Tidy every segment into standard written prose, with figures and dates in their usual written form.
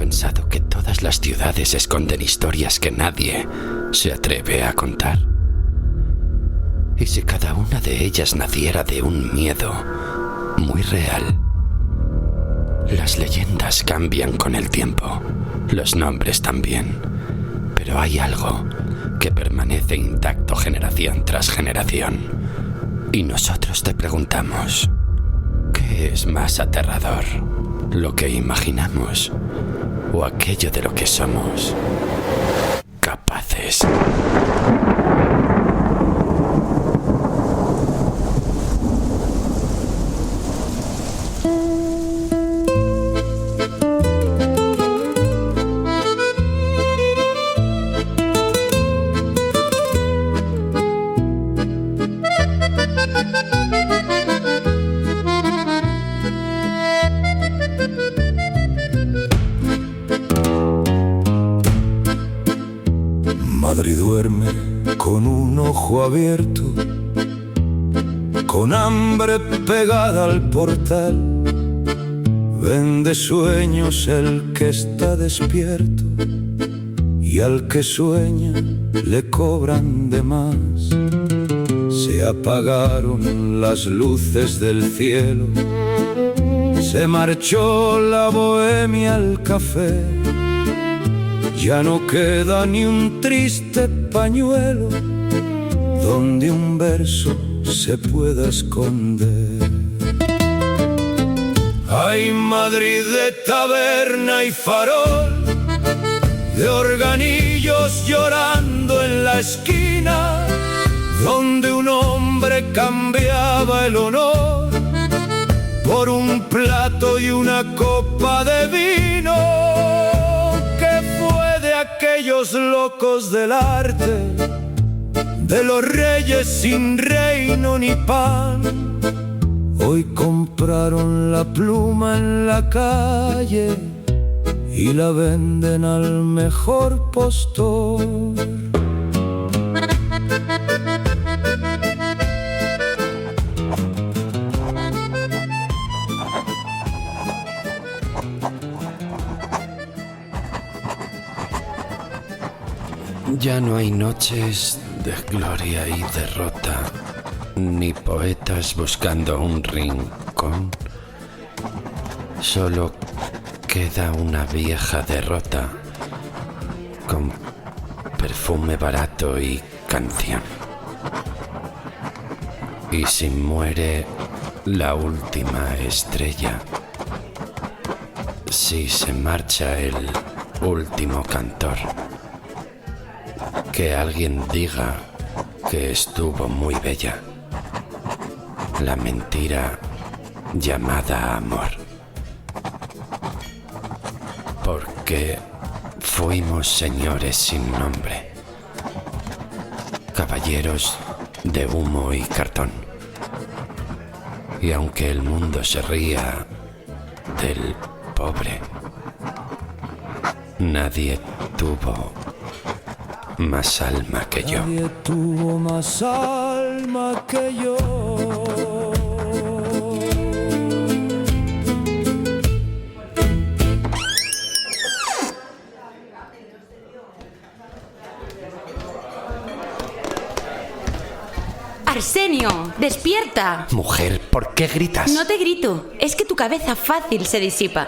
pensado que todas las ciudades esconden historias que nadie se atreve a contar? ¿Y si cada una de ellas naciera de un miedo muy real? Las leyendas cambian con el tiempo, los nombres también, pero hay algo que permanece intacto generación tras generación. Y nosotros te preguntamos, ¿qué es más aterrador? ¿Lo que imaginamos o aquello de lo que somos capaces? Madre duerme con un ojo abierto, con hambre pegada al portal. Vende sueños el que está despierto, y al que sueña le cobran de más. Se apagaron las luces del cielo, se marchó la bohemia al café. Ya no queda ni un triste pañuelo donde un verso se pueda esconder. Hay Madrid de taberna y farol, de organillos llorando en la esquina, donde un hombre cambiaba el honor por un plato y una copa de vino. Aquellos locos del arte, de los reyes sin reino ni pan, hoy compraron la pluma en la calle y la venden al mejor postor. Ya no hay noches de gloria y derrota, ni poetas buscando un rincón. Solo queda una vieja derrota con perfume barato y canción. Y si muere la última estrella, si se marcha el último cantor, que alguien diga que estuvo muy bella la mentira llamada amor, porque fuimos señores sin nombre, caballeros de humo y cartón. Y aunque el mundo se ría del pobre, nadie tuvo más alma que yo. Nadie tuvo más alma que yo. Arsenio, despierta. Mujer, ¿por qué gritas? No te grito, es que tu cabeza fácil se disipa.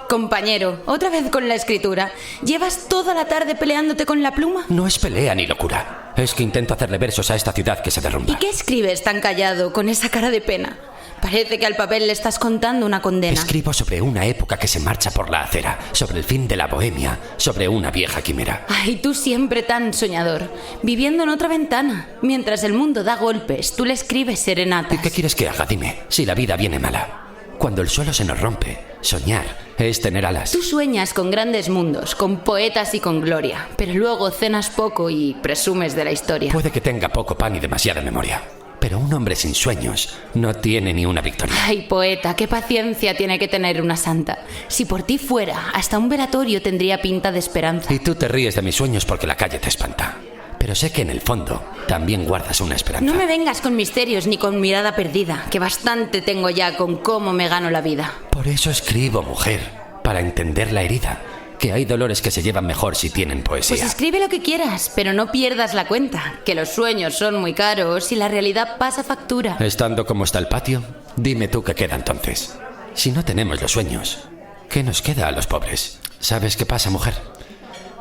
Compañero, otra vez con la escritura. ¿Llevas toda la tarde peleándote con la pluma? No es pelea ni locura. Es que intento hacerle versos a esta ciudad que se derrumba. ¿Y qué escribes tan callado, con esa cara de pena? Parece que al papel le estás contando una condena. Escribo sobre una época que se marcha por la acera, sobre el fin de la bohemia, sobre una vieja quimera. Ay, tú siempre tan soñador, viviendo en otra ventana. Mientras el mundo da golpes, tú le escribes serenatas. ¿Y qué quieres que haga? Dime, si la vida viene mala. Cuando el suelo se nos rompe, soñar es tener alas. Tú sueñas con grandes mundos, con poetas y con gloria, pero luego cenas poco y presumes de la historia. Puede que tenga poco pan y demasiada memoria, pero un hombre sin sueños no tiene ni una victoria. Ay, poeta, qué paciencia tiene que tener una santa. Si por ti fuera, hasta un velatorio tendría pinta de esperanza. Y tú te ríes de mis sueños porque la calle te espanta. Pero sé que en el fondo también guardas una esperanza. No me vengas con misterios ni con mirada perdida, que bastante tengo ya con cómo me gano la vida. Por eso escribo, mujer. para entender la herida. Que hay dolores que se llevan mejor si tienen poesía. Pues escribe lo que quieras, pero no pierdas la cuenta. Que los sueños son muy caros y la realidad pasa factura. Estando como está el patio, dime tú qué queda entonces. Si no tenemos los sueños, ¿qué nos queda a los pobres? ¿Sabes qué pasa, mujer?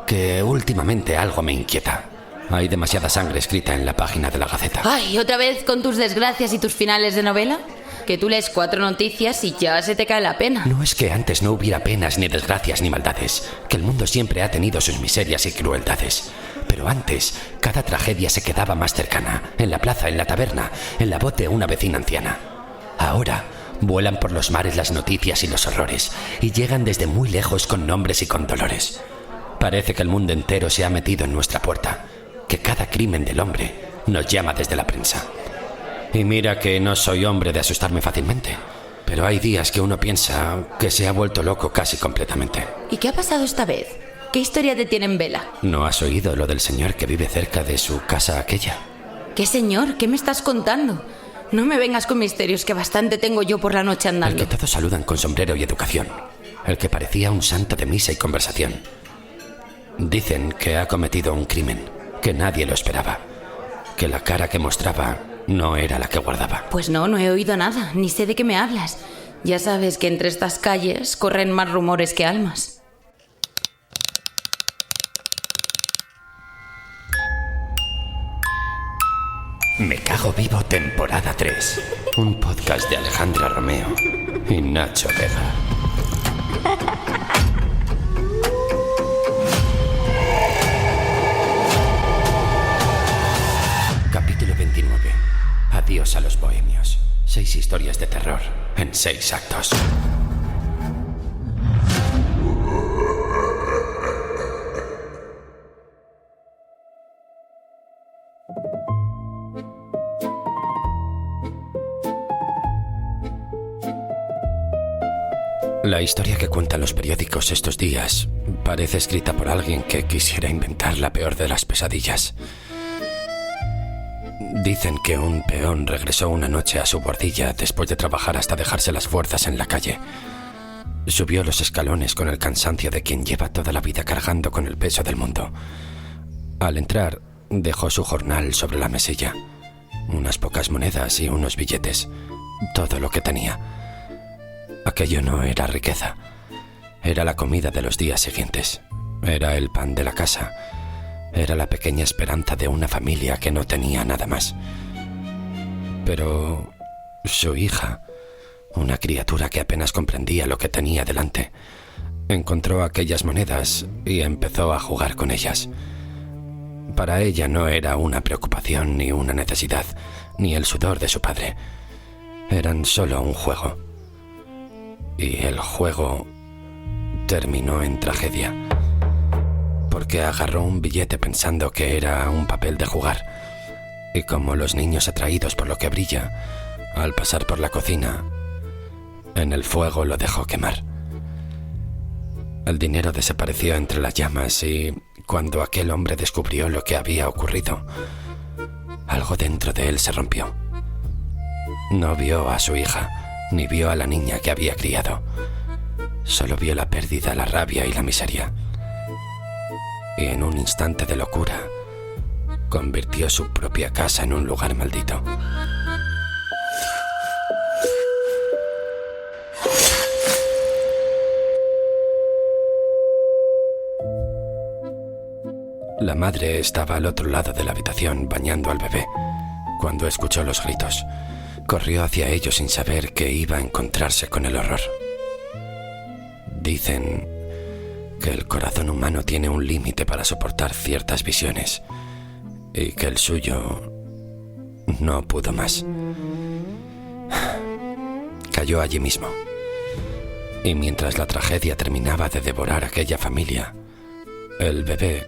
Que últimamente algo me inquieta. Hay demasiada sangre escrita en la página de la Gaceta. Ay, ¿otra vez con tus desgracias y tus finales de novela? Que tú lees 4 noticias y ya se te cae la pena. No es que antes no hubiera penas, ni desgracias, ni maldades. Que el mundo siempre ha tenido sus miserias y crueldades. Pero antes, cada tragedia se quedaba más cercana. En la plaza, en la taberna, en la voz de una vecina anciana. Ahora, vuelan por los mares las noticias y los horrores. Y llegan desde muy lejos con nombres y con dolores. Parece que el mundo entero se ha metido en nuestra puerta. Que cada crimen del hombre nos llama desde la prensa. Y mira que no soy hombre de asustarme fácilmente, pero hay días que uno piensa que se ha vuelto loco casi completamente. ¿Y qué ha pasado esta vez? ¿Qué historia te tiene en vela? ¿No has oído lo del señor que vive cerca de su casa aquella? ¿Qué señor? ¿Qué me estás contando? No me vengas con misterios, que bastante tengo yo por la noche andando. El que todos saludan con sombrero y educación. El que parecía un santo de misa y conversación. Dicen que ha cometido un crimen, que nadie lo esperaba. Que la cara que mostraba no era la que guardaba. Pues no he oído nada, ni sé de qué me hablas. Ya sabes que entre estas calles corren más rumores que almas. Me cago vivo, temporada 3. Un podcast de Alejandra Romeo y Nacho Vega. Capítulo 29. Adiós a los bohemios. 6 historias de terror en 6 actos. La historia que cuentan los periódicos estos días parece escrita por alguien que quisiera inventar la peor de las pesadillas. Dicen que un peón regresó una noche a su bordilla después de trabajar hasta dejarse las fuerzas en la calle. Subió los escalones con el cansancio de quien lleva toda la vida cargando con el peso del mundo. Al entrar, dejó su jornal sobre la mesilla. Unas pocas monedas y unos billetes. Todo lo que tenía. Aquello no era riqueza. Era la comida de los días siguientes. Era el pan de la casa. Era la pequeña esperanza de una familia que no tenía nada más. Pero su hija, una criatura que apenas comprendía lo que tenía delante, encontró aquellas monedas y empezó a jugar con ellas. Para ella no era una preocupación ni una necesidad, ni el sudor de su padre. Eran solo un juego. Y el juego terminó en tragedia. Porque agarró un billete pensando que era un papel de jugar. Y como los niños atraídos por lo que brilla, al pasar por la cocina, en el fuego lo dejó quemar. El dinero desapareció entre las llamas y cuando aquel hombre descubrió lo que había ocurrido, algo dentro de él se rompió. No vio a su hija, ni vio a la niña que había criado. Solo vio la pérdida, la rabia y la miseria. Y en un instante de locura, convirtió su propia casa en un lugar maldito. La madre estaba al otro lado de la habitación bañando al bebé cuando escuchó los gritos. Corrió hacia ellos sin saber que iba a encontrarse con el horror. Dicen que el corazón humano tiene un límite para soportar ciertas visiones y que el suyo no pudo más. Cayó allí mismo. Y mientras la tragedia terminaba de devorar a aquella familia, el bebé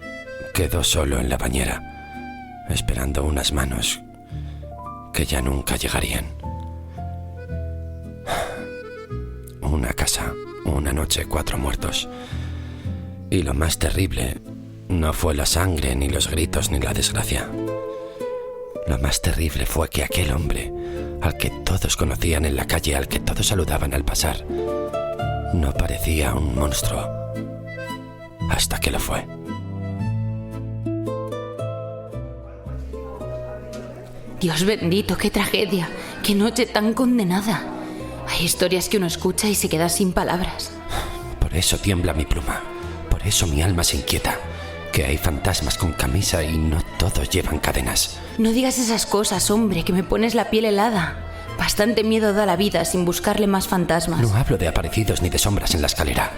quedó solo en la bañera, esperando unas manos que ya nunca llegarían. Una casa, una noche, 4 muertos. Y lo más terrible no fue la sangre, ni los gritos, ni la desgracia. Lo más terrible fue que aquel hombre, al que todos conocían en la calle, al que todos saludaban al pasar, No parecía un monstruo, hasta que lo fue. Dios bendito, qué tragedia, qué noche tan condenada. Hay historias que uno escucha y se queda sin palabras. Por eso tiembla mi pluma, por eso mi alma se inquieta. Que hay fantasmas con camisa y no todos llevan cadenas. No digas esas cosas, hombre, que me pones la piel helada. Bastante miedo da la vida sin buscarle más fantasmas. No hablo de aparecidos ni de sombras en la escalera.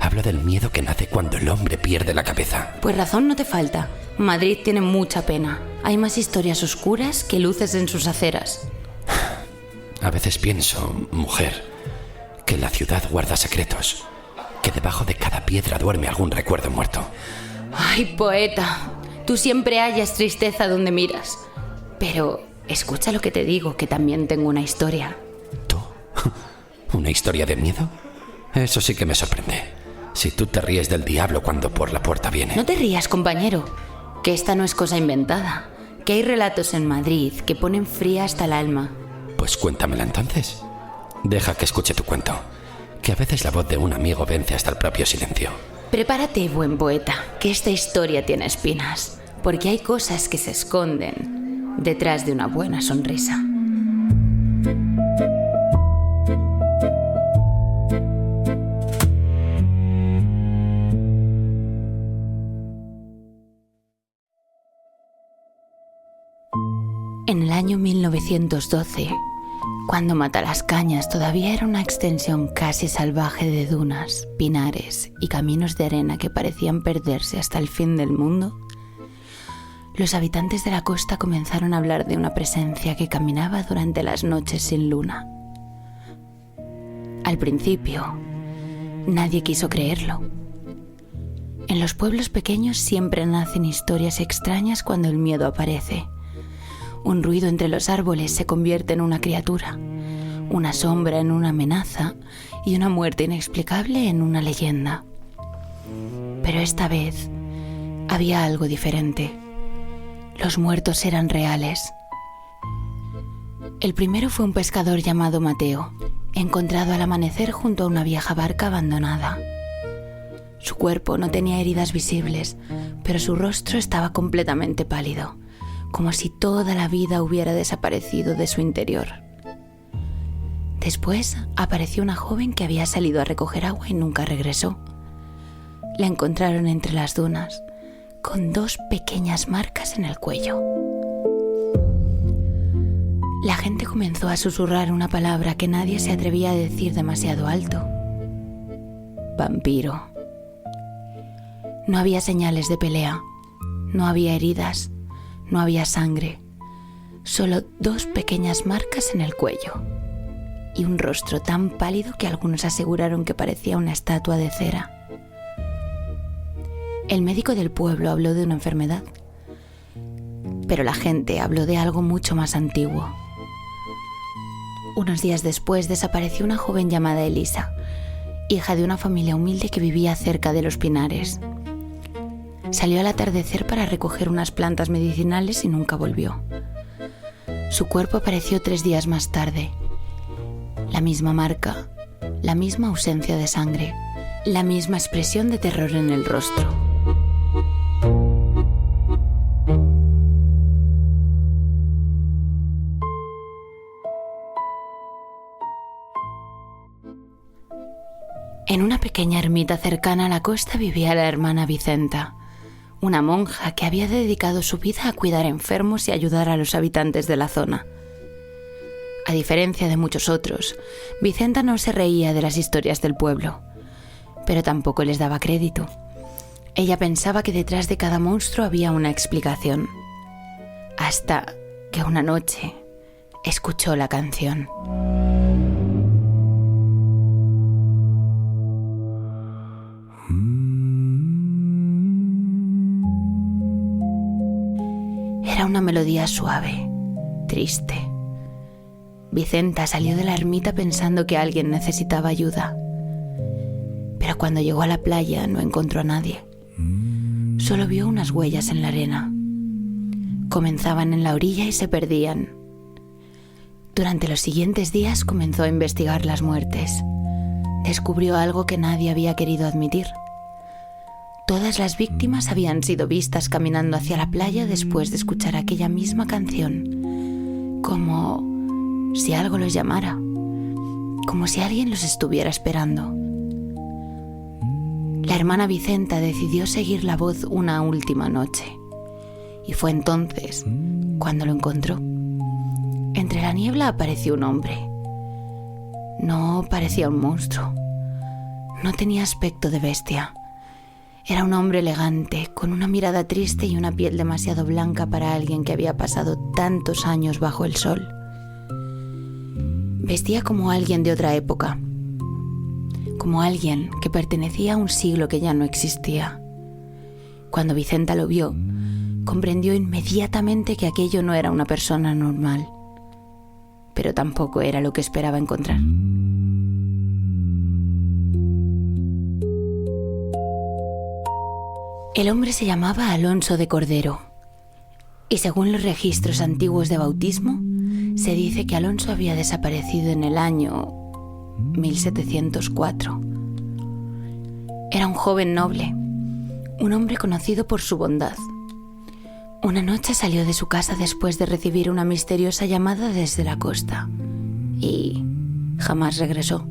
Hablo del miedo que nace cuando el hombre pierde la cabeza. Pues razón no te falta. Madrid tiene mucha pena. Hay más historias oscuras que luces en sus aceras. A veces pienso, mujer, que la ciudad guarda secretos. Que debajo de cada piedra duerme algún recuerdo muerto. Ay, poeta, tú siempre hallas tristeza donde miras. Pero escucha lo que te digo, que también tengo una historia. ¿Tú? ¿Una historia de miedo? Eso sí que me sorprende. Si tú te ríes del diablo cuando por la puerta viene. No te rías, compañero, que esta no es cosa inventada. Que hay relatos en Madrid que ponen fría hasta el alma. Pues cuéntamela entonces. Deja que escuche tu cuento. Que a veces la voz de un amigo vence hasta el propio silencio. Prepárate, buen poeta, que esta historia tiene espinas. Porque hay cosas que se esconden detrás de una buena sonrisa. En el año 1912, cuando Matalascañas todavía era una extensión casi salvaje de dunas, pinares y caminos de arena que parecían perderse hasta el fin del mundo, los habitantes de la costa comenzaron a hablar de una presencia que caminaba durante las noches sin luna. Al principio, nadie quiso creerlo. En los pueblos pequeños siempre nacen historias extrañas cuando el miedo aparece. Un ruido entre los árboles se convierte en una criatura, una sombra en una amenaza y una muerte inexplicable en una leyenda. Pero esta vez había algo diferente. Los muertos eran reales. El primero fue un pescador llamado Mateo, encontrado al amanecer junto a una vieja barca abandonada. Su cuerpo no tenía heridas visibles, pero su rostro estaba completamente pálido, como si toda la vida hubiera desaparecido de su interior. Después apareció una joven que había salido a recoger agua y nunca regresó. La encontraron entre las dunas, con 2 pequeñas marcas en el cuello. La gente comenzó a susurrar una palabra que nadie se atrevía a decir demasiado alto. Vampiro. No había señales de pelea, no había heridas, no había sangre, solo 2 pequeñas marcas en el cuello y un rostro tan pálido que algunos aseguraron que parecía una estatua de cera. El médico del pueblo habló de una enfermedad, pero la gente habló de algo mucho más antiguo. Unos días después desapareció una joven llamada Elisa, hija de una familia humilde que vivía cerca de los pinares. Salió al atardecer para recoger unas plantas medicinales y nunca volvió. Su cuerpo apareció 3 días más tarde. La misma marca, la misma ausencia de sangre, la misma expresión de terror en el rostro. En una pequeña ermita cercana a la costa vivía la hermana Vicenta, una monja que había dedicado su vida a cuidar enfermos y ayudar a los habitantes de la zona. A diferencia de muchos otros, Vicenta no se reía de las historias del pueblo, pero tampoco les daba crédito. Ella pensaba que detrás de cada monstruo había una explicación, hasta que una noche escuchó la canción. Era una melodía suave, triste. Vicenta salió de la ermita pensando que alguien necesitaba ayuda. Pero cuando llegó a la playa no encontró a nadie. Solo vio unas huellas en la arena. Comenzaban en la orilla y se perdían. Durante los siguientes días comenzó a investigar las muertes. descubrió algo que nadie había querido admitir. Todas las víctimas habían sido vistas caminando hacia la playa después de escuchar aquella misma canción, como si algo los llamara, como si alguien los estuviera esperando. La hermana Vicenta decidió seguir la voz una última noche, y fue entonces cuando lo encontró. Entre la niebla apareció un hombre. No parecía un monstruo, no tenía aspecto de bestia. Era un hombre elegante, con una mirada triste y una piel demasiado blanca para alguien que había pasado tantos años bajo el sol. Vestía como alguien de otra época, como alguien que pertenecía a un siglo que ya no existía. Cuando Vicenta lo vio, comprendió inmediatamente que aquello no era una persona normal, pero tampoco era lo que esperaba encontrar. El hombre se llamaba Alonso de Cordero, y según los registros antiguos de bautismo, se dice que Alonso había desaparecido en el año 1704. Era un joven noble, un hombre conocido por su bondad. Una noche salió de su casa después de recibir una misteriosa llamada desde la costa y jamás regresó.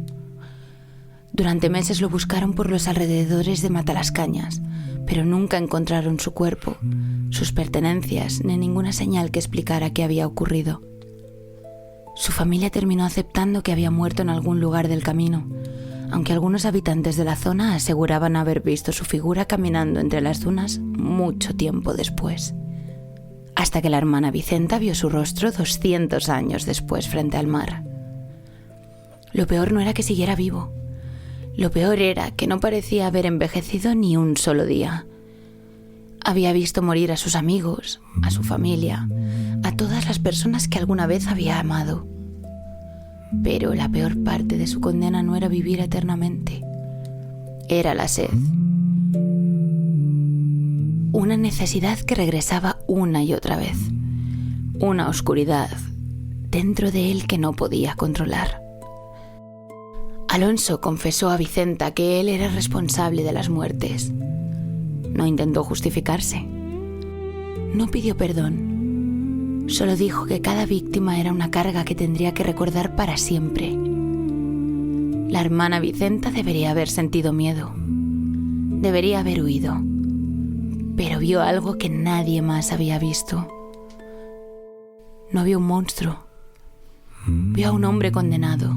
Durante meses lo buscaron por los alrededores de Matalascañas, pero nunca encontraron su cuerpo, sus pertenencias, ni ninguna señal que explicara qué había ocurrido. Su familia terminó aceptando que había muerto en algún lugar del camino, aunque algunos habitantes de la zona aseguraban haber visto su figura caminando entre las dunas mucho tiempo después, hasta que la hermana Vicenta vio su rostro 200 años después frente al mar. Lo peor no era que siguiera vivo. Lo peor era que no parecía haber envejecido ni un solo día. Había visto morir a sus amigos, a su familia, a todas las personas que alguna vez había amado. Pero la peor parte de su condena no era vivir eternamente. Era la sed. Una necesidad que regresaba una y otra vez. Una oscuridad dentro de él que no podía controlar. Alonso confesó a Vicenta que él era responsable de las muertes. No intentó justificarse. No pidió perdón. Solo dijo que cada víctima era una carga que tendría que recordar para siempre. La hermana Vicenta debería haber sentido miedo. Debería haber huido. Pero vio algo que nadie más había visto. No vio un monstruo. Vio a un hombre condenado.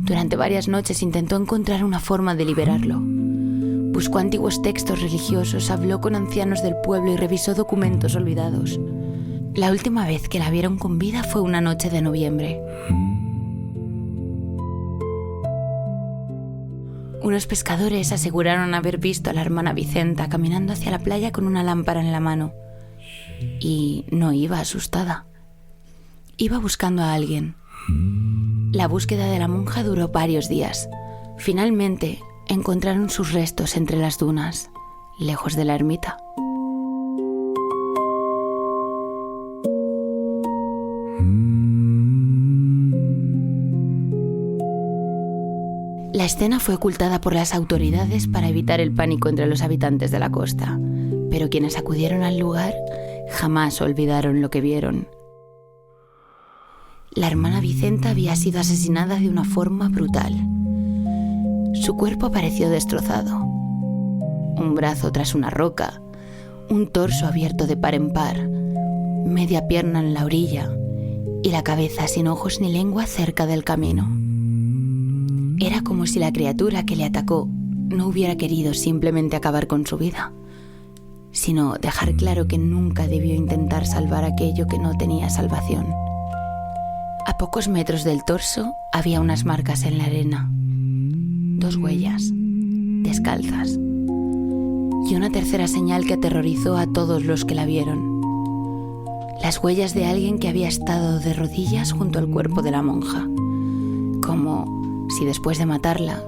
Durante varias noches intentó encontrar una forma de liberarlo. Buscó antiguos textos religiosos, habló con ancianos del pueblo y revisó documentos olvidados. La última vez que la vieron con vida fue una noche de noviembre. Unos pescadores aseguraron haber visto a la hermana Vicenta caminando hacia la playa con una lámpara en la mano. Y no iba asustada. Iba buscando a alguien. La búsqueda de la monja duró varios días. Finalmente, encontraron sus restos entre las dunas, lejos de la ermita. La escena fue ocultada por las autoridades para evitar el pánico entre los habitantes de la costa, pero quienes acudieron al lugar jamás olvidaron lo que vieron. La hermana Vicenta había sido asesinada de una forma brutal. Su cuerpo apareció destrozado. Un brazo tras una roca, un torso abierto de par en par, media pierna en la orilla y la cabeza sin ojos ni lengua cerca del camino. Era como si la criatura que le atacó no hubiera querido simplemente acabar con su vida, sino dejar claro que nunca debió intentar salvar aquello que no tenía salvación. A pocos metros del torso había unas marcas en la arena, 2 huellas, descalzas, y una tercera señal que aterrorizó a todos los que la vieron. Las huellas de alguien que había estado de rodillas junto al cuerpo de la monja, como si después de matarla,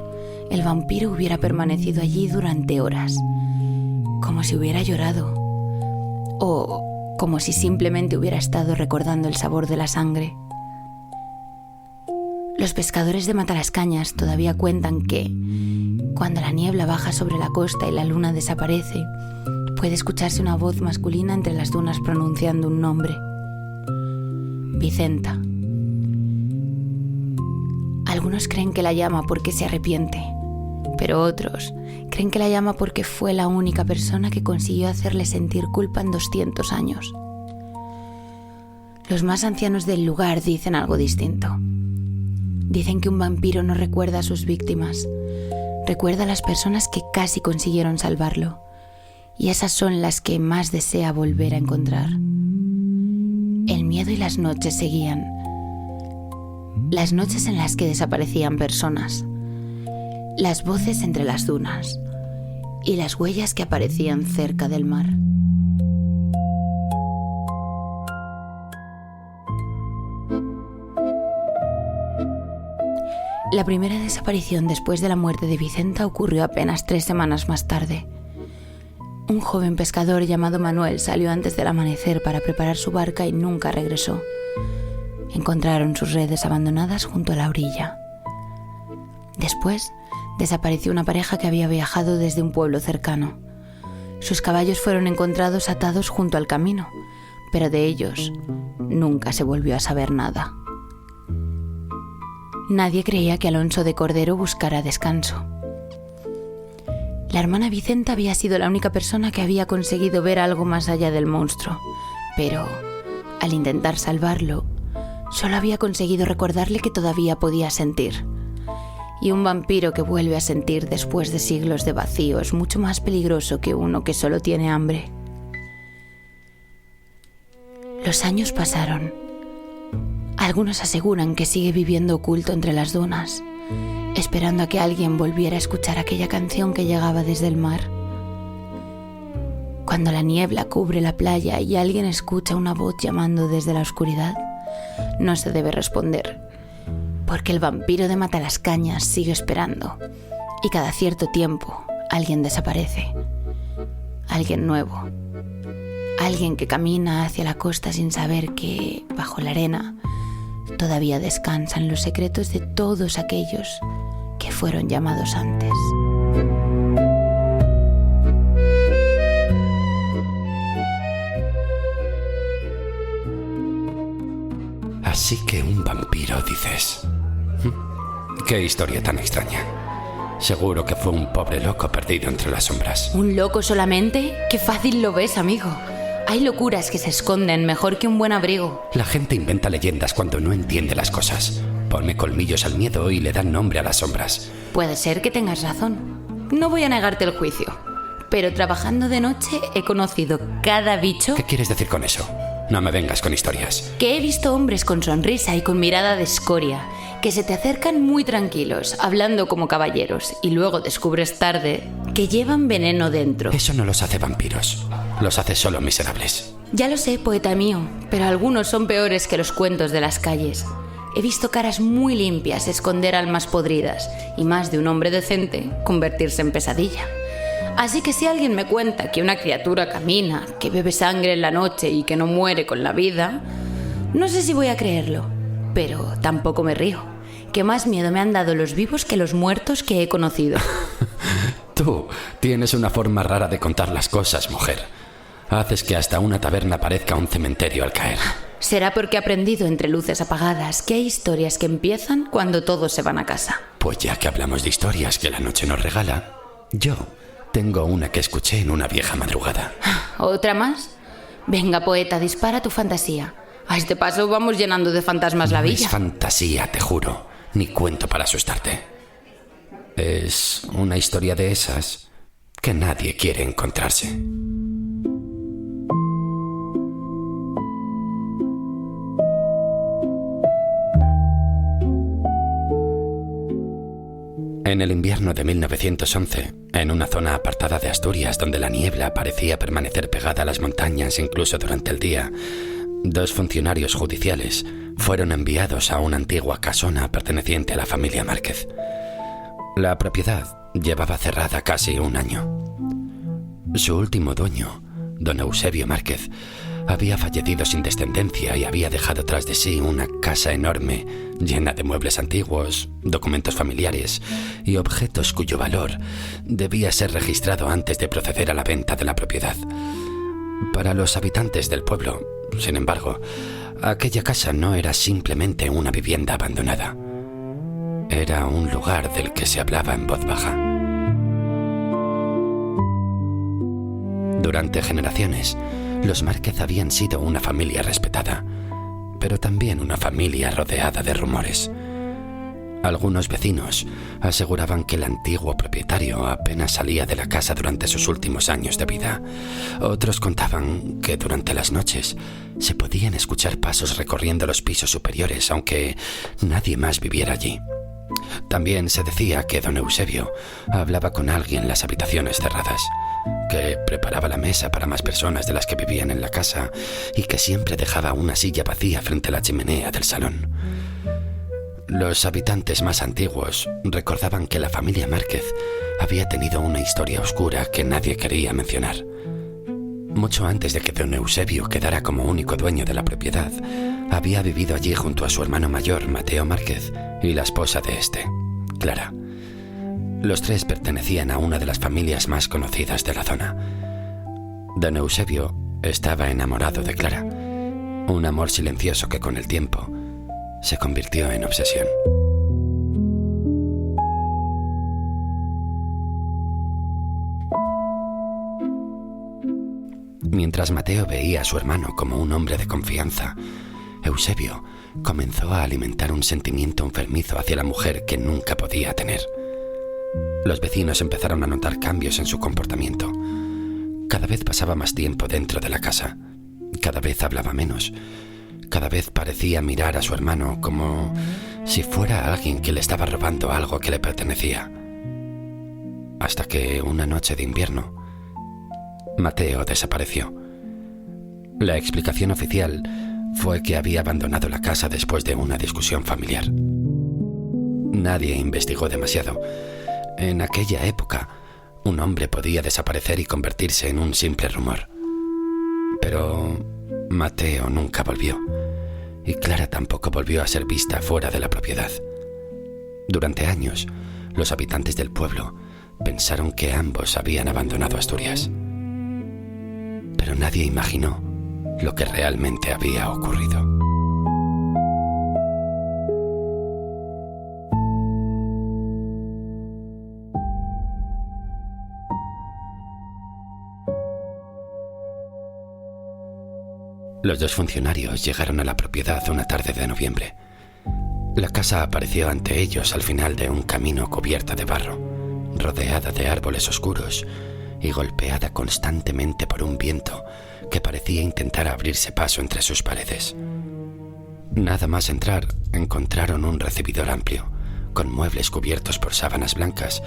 el vampiro hubiera permanecido allí durante horas, como si hubiera llorado, o como si simplemente hubiera estado recordando el sabor de la sangre. Los pescadores de Matalascañas todavía cuentan que, cuando la niebla baja sobre la costa y la luna desaparece, puede escucharse una voz masculina entre las dunas pronunciando un nombre: Vicenta. Algunos creen que la llama porque se arrepiente, pero otros creen que la llama porque fue la única persona que consiguió hacerle sentir culpa en 200 años. Los más ancianos del lugar dicen algo distinto. Dicen que un vampiro no recuerda a sus víctimas, recuerda a las personas que casi consiguieron salvarlo, y esas son las que más desea volver a encontrar. El miedo y las noches seguían. Las noches en las que desaparecían personas, las voces entre las dunas y las huellas que aparecían cerca del mar. La primera desaparición después de la muerte de Vicenta ocurrió apenas 3 semanas más tarde. Un joven pescador llamado Manuel salió antes del amanecer para preparar su barca y nunca regresó. Encontraron sus redes abandonadas junto a la orilla. Después, desapareció una pareja que había viajado desde un pueblo cercano. Sus caballos fueron encontrados atados junto al camino, pero de ellos nunca se volvió a saber nada. Nadie creía que Alonso de Cordero buscara descanso. La hermana Vicenta había sido la única persona que había conseguido ver algo más allá del monstruo, pero al intentar salvarlo, solo había conseguido recordarle que todavía podía sentir. Y un vampiro que vuelve a sentir después de siglos de vacío es mucho más peligroso que uno que solo tiene hambre. Los años pasaron. Algunos aseguran que sigue viviendo oculto entre las dunas, esperando a que alguien volviera a escuchar aquella canción que llegaba desde el mar. Cuando la niebla cubre la playa y alguien escucha una voz llamando desde la oscuridad, no se debe responder, porque el vampiro de Matalascañas sigue esperando, y cada cierto tiempo alguien desaparece. Alguien nuevo. Alguien que camina hacia la costa sin saber que, bajo la arena, todavía descansan los secretos de todos aquellos que fueron llamados antes. Así que un vampiro, dices. Qué historia tan extraña. Seguro que fue un pobre loco perdido entre las sombras. ¿Un loco solamente? ¡Qué fácil lo ves, amigo! Hay locuras que se esconden mejor que un buen abrigo. La gente inventa leyendas cuando no entiende las cosas. Pone colmillos al miedo y le dan nombre a las sombras. Puede ser que tengas razón. No voy a negarte el juicio. Pero trabajando de noche he conocido cada bicho... ¿Qué quieres decir con eso? No me vengas con historias. Que he visto hombres con sonrisa y con mirada de escoria, que se te acercan muy tranquilos, hablando como caballeros, y luego descubres tarde que llevan veneno dentro. Eso no los hace vampiros. Los hace solo miserables. Ya lo sé, poeta mío, pero algunos son peores que los cuentos de las calles. He visto caras muy limpias esconder almas podridas y más de un hombre decente convertirse en pesadilla. Así que si alguien me cuenta que una criatura camina, que bebe sangre en la noche y que no muere con la vida, no sé si voy a creerlo, pero tampoco me río, que más miedo me han dado los vivos que los muertos que he conocido. Tú tienes una forma rara de contar las cosas, mujer. Haces que hasta una taberna parezca un cementerio al caer. Será porque he aprendido entre luces apagadas que hay historias que empiezan cuando todos se van a casa. Pues ya que hablamos de historias que la noche nos regala, yo tengo una que escuché en una vieja madrugada. ¿Otra más? Venga, poeta, dispara tu fantasía. A este paso vamos llenando de fantasmas la villa. No es fantasía, te juro, ni cuento para asustarte. Es una historia de esas que nadie quiere encontrarse. En el invierno de 1911, en una zona apartada de Asturias donde la niebla parecía permanecer pegada a las montañas incluso durante el día, 2 funcionarios judiciales fueron enviados a una antigua casona perteneciente a la familia Márquez. La propiedad llevaba cerrada casi un año. Su último dueño, don Eusebio Márquez, había fallecido sin descendencia y había dejado tras de sí una casa enorme, llena de muebles antiguos, documentos familiares y objetos cuyo valor debía ser registrado antes de proceder a la venta de la propiedad. Para los habitantes del pueblo, sin embargo, aquella casa no era simplemente una vivienda abandonada. Era un lugar del que se hablaba en voz baja. Durante generaciones, los Márquez habían sido una familia respetada, pero también una familia rodeada de rumores. Algunos vecinos aseguraban que el antiguo propietario apenas salía de la casa durante sus últimos años de vida. Otros contaban que durante las noches se podían escuchar pasos recorriendo los pisos superiores, aunque nadie más viviera allí. También se decía que don Eusebio hablaba con alguien en las habitaciones cerradas, que preparaba la mesa para más personas de las que vivían en la casa y que siempre dejaba una silla vacía frente a la chimenea del salón. Los habitantes más antiguos recordaban que la familia Márquez había tenido una historia oscura que nadie quería mencionar. Mucho antes de que don Eusebio quedara como único dueño de la propiedad, había vivido allí junto a su hermano mayor, Mateo Márquez, y la esposa de este, Clara. Los tres pertenecían a una de las familias más conocidas de la zona. Don Eusebio estaba enamorado de Clara, un amor silencioso que con el tiempo se convirtió en obsesión. Mientras Mateo veía a su hermano como un hombre de confianza, Eusebio comenzó a alimentar un sentimiento enfermizo hacia la mujer que nunca podía tener. Los vecinos empezaron a notar cambios en su comportamiento. Cada vez pasaba más tiempo dentro de la casa. Cada vez hablaba menos. Cada vez parecía mirar a su hermano como si fuera alguien que le estaba robando algo que le pertenecía. Hasta que una noche de invierno, Mateo desapareció. La explicación oficial fue que había abandonado la casa después de una discusión familiar. Nadie investigó demasiado. En aquella época, un hombre podía desaparecer y convertirse en un simple rumor. Pero Mateo nunca volvió, y Clara tampoco volvió a ser vista fuera de la propiedad. Durante años, los habitantes del pueblo pensaron que ambos habían abandonado Asturias. Pero nadie imaginó lo que realmente había ocurrido. Los dos funcionarios llegaron a la propiedad una tarde de noviembre. La casa apareció ante ellos al final de un camino cubierta de barro, rodeada de árboles oscuros y golpeada constantemente por un viento que parecía intentar abrirse paso entre sus paredes. Nada más entrar, encontraron un recibidor amplio, con muebles cubiertos por sábanas blancas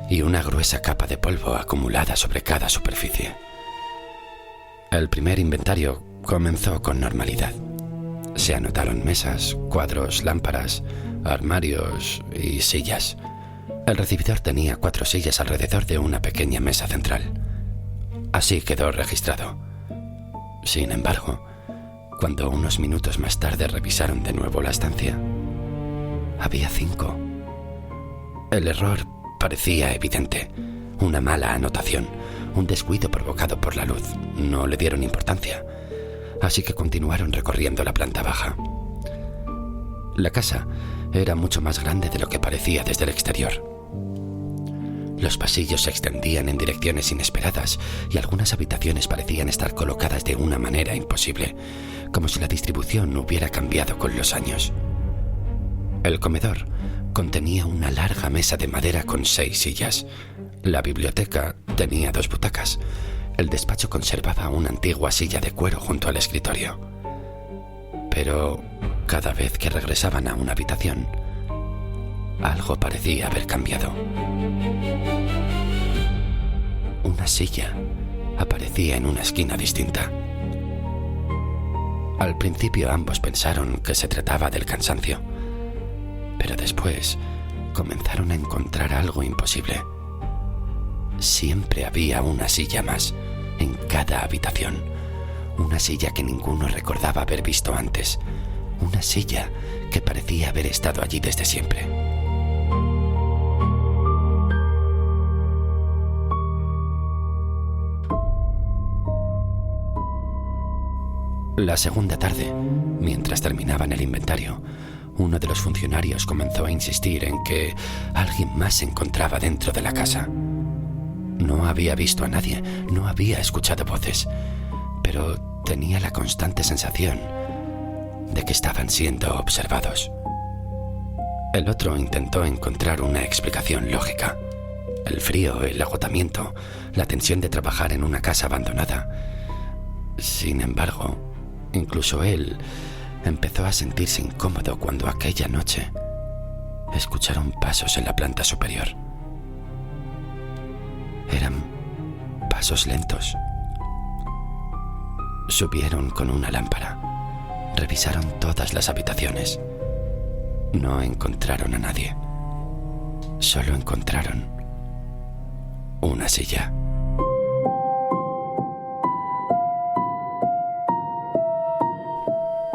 y una gruesa capa de polvo acumulada sobre cada superficie. El primer inventario comenzó con normalidad. Se anotaron mesas, cuadros, lámparas, armarios y sillas. El recibidor tenía 4 sillas alrededor de una pequeña mesa central. Así quedó registrado. Sin embargo, cuando unos minutos más tarde revisaron de nuevo la estancia, había 5. El error parecía evidente. Una mala anotación, un descuido provocado por la luz. No le dieron importancia, así que continuaron recorriendo la planta baja. La casa era mucho más grande de lo que parecía desde el exterior. Los pasillos se extendían en direcciones inesperadas y algunas habitaciones parecían estar colocadas de una manera imposible, como si la distribución hubiera cambiado con los años. El comedor contenía una larga mesa de madera con 6 sillas. La biblioteca tenía 2 butacas. El despacho conservaba una antigua silla de cuero junto al escritorio. Pero cada vez que regresaban a una habitación, algo parecía haber cambiado. Una silla aparecía en una esquina distinta. Al principio ambos pensaron que se trataba del cansancio, pero después comenzaron a encontrar algo imposible. Siempre había una silla más en cada habitación, Una silla que ninguno recordaba haber visto antes. Una silla que parecía haber estado allí desde siempre. La segunda tarde, mientras terminaban el inventario, uno de los funcionarios comenzó a insistir en que alguien más se encontraba dentro de la casa. No había visto a nadie, no había escuchado voces, pero tenía la constante sensación de que estaban siendo observados. El otro intentó encontrar una explicación lógica. El frío, el agotamiento, la tensión de trabajar en una casa abandonada. Sin embargo, incluso él empezó a sentirse incómodo cuando aquella noche escucharon pasos en la planta superior. Eran pasos lentos. Subieron con una lámpara. Revisaron todas las habitaciones. No encontraron a nadie. Solo encontraron una silla.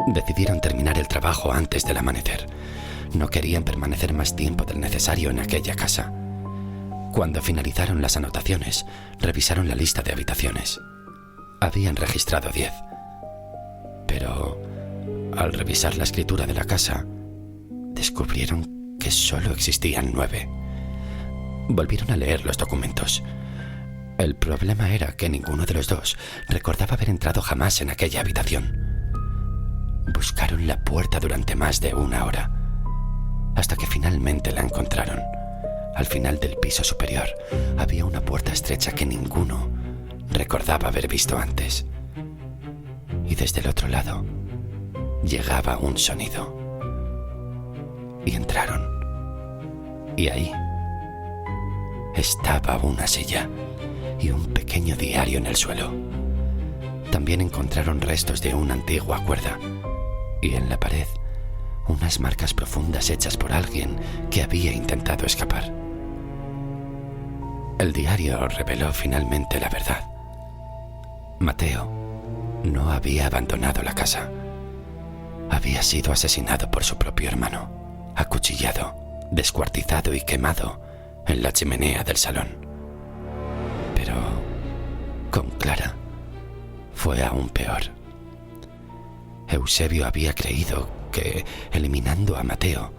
Decidieron terminar el trabajo antes del amanecer. No querían permanecer más tiempo del necesario en aquella casa. Cuando finalizaron las anotaciones, revisaron la lista de habitaciones. Habían registrado 10. Pero al revisar la escritura de la casa, descubrieron que solo existían 9. Volvieron a leer los documentos. El problema era que ninguno de los dos recordaba haber entrado jamás en aquella habitación. Buscaron la puerta durante más de 1 hora, hasta que finalmente la encontraron. Al final del piso superior había una puerta estrecha que ninguno recordaba haber visto antes. Y desde el otro lado llegaba un sonido. Y entraron. Y ahí estaba una silla y un pequeño diario en el suelo. También encontraron restos de una antigua cuerda. Y en la pared, unas marcas profundas hechas por alguien que había intentado escapar. El diario reveló finalmente la verdad. Mateo no había abandonado la casa. Había sido asesinado por su propio hermano, acuchillado, descuartizado y quemado en la chimenea del salón. Pero con Clara fue aún peor. Eusebio había creído que, eliminando a Mateo,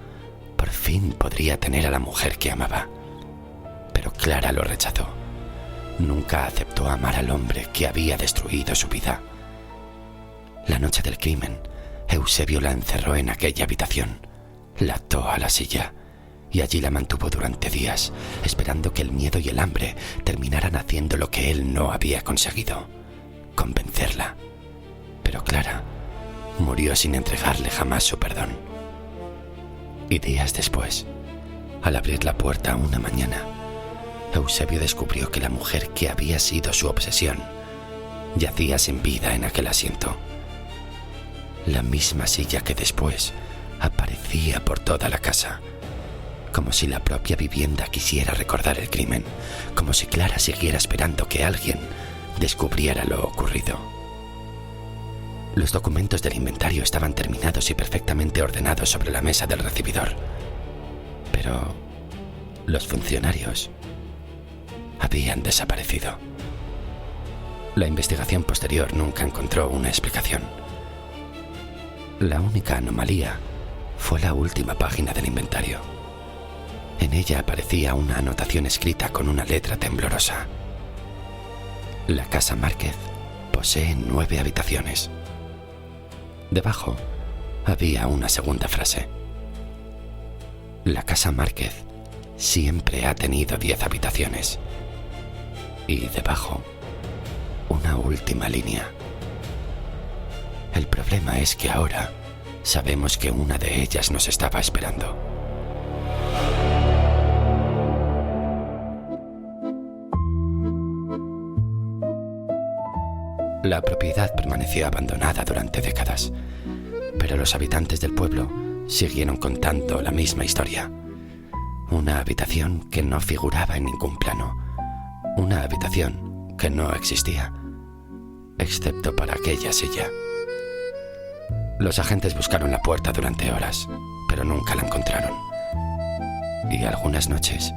por fin podría tener a la mujer que amaba. Pero Clara lo rechazó. Nunca aceptó amar al hombre que había destruido su vida. La noche del crimen, Eusebio la encerró en aquella habitación, la ató a la silla y allí la mantuvo durante días, esperando que el miedo y el hambre terminaran haciendo lo que él no había conseguido: convencerla. Pero Clara murió sin entregarle jamás su perdón. Y días después, al abrir la puerta una mañana, Eusebio descubrió que la mujer que había sido su obsesión yacía sin vida en aquel asiento. La misma silla que después aparecía por toda la casa, como si la propia vivienda quisiera recordar el crimen, como si Clara siguiera esperando que alguien descubriera lo ocurrido. Los documentos del inventario estaban terminados y perfectamente ordenados sobre la mesa del recibidor. Pero los funcionarios habían desaparecido. La investigación posterior nunca encontró una explicación. La única anomalía fue la última página del inventario. En ella aparecía una anotación escrita con una letra temblorosa. La casa Márquez posee 9 habitaciones. Debajo había una segunda frase. La casa Márquez siempre ha tenido 10 habitaciones. Y debajo, una última línea. El problema es que ahora sabemos que una de ellas nos estaba esperando. La propiedad permaneció abandonada durante décadas, pero los habitantes del pueblo siguieron contando la misma historia. Una habitación que no figuraba en ningún plano. Una habitación que no existía. excepto para aquella silla. Los agentes buscaron la puerta durante horas, pero nunca la encontraron. Y algunas noches,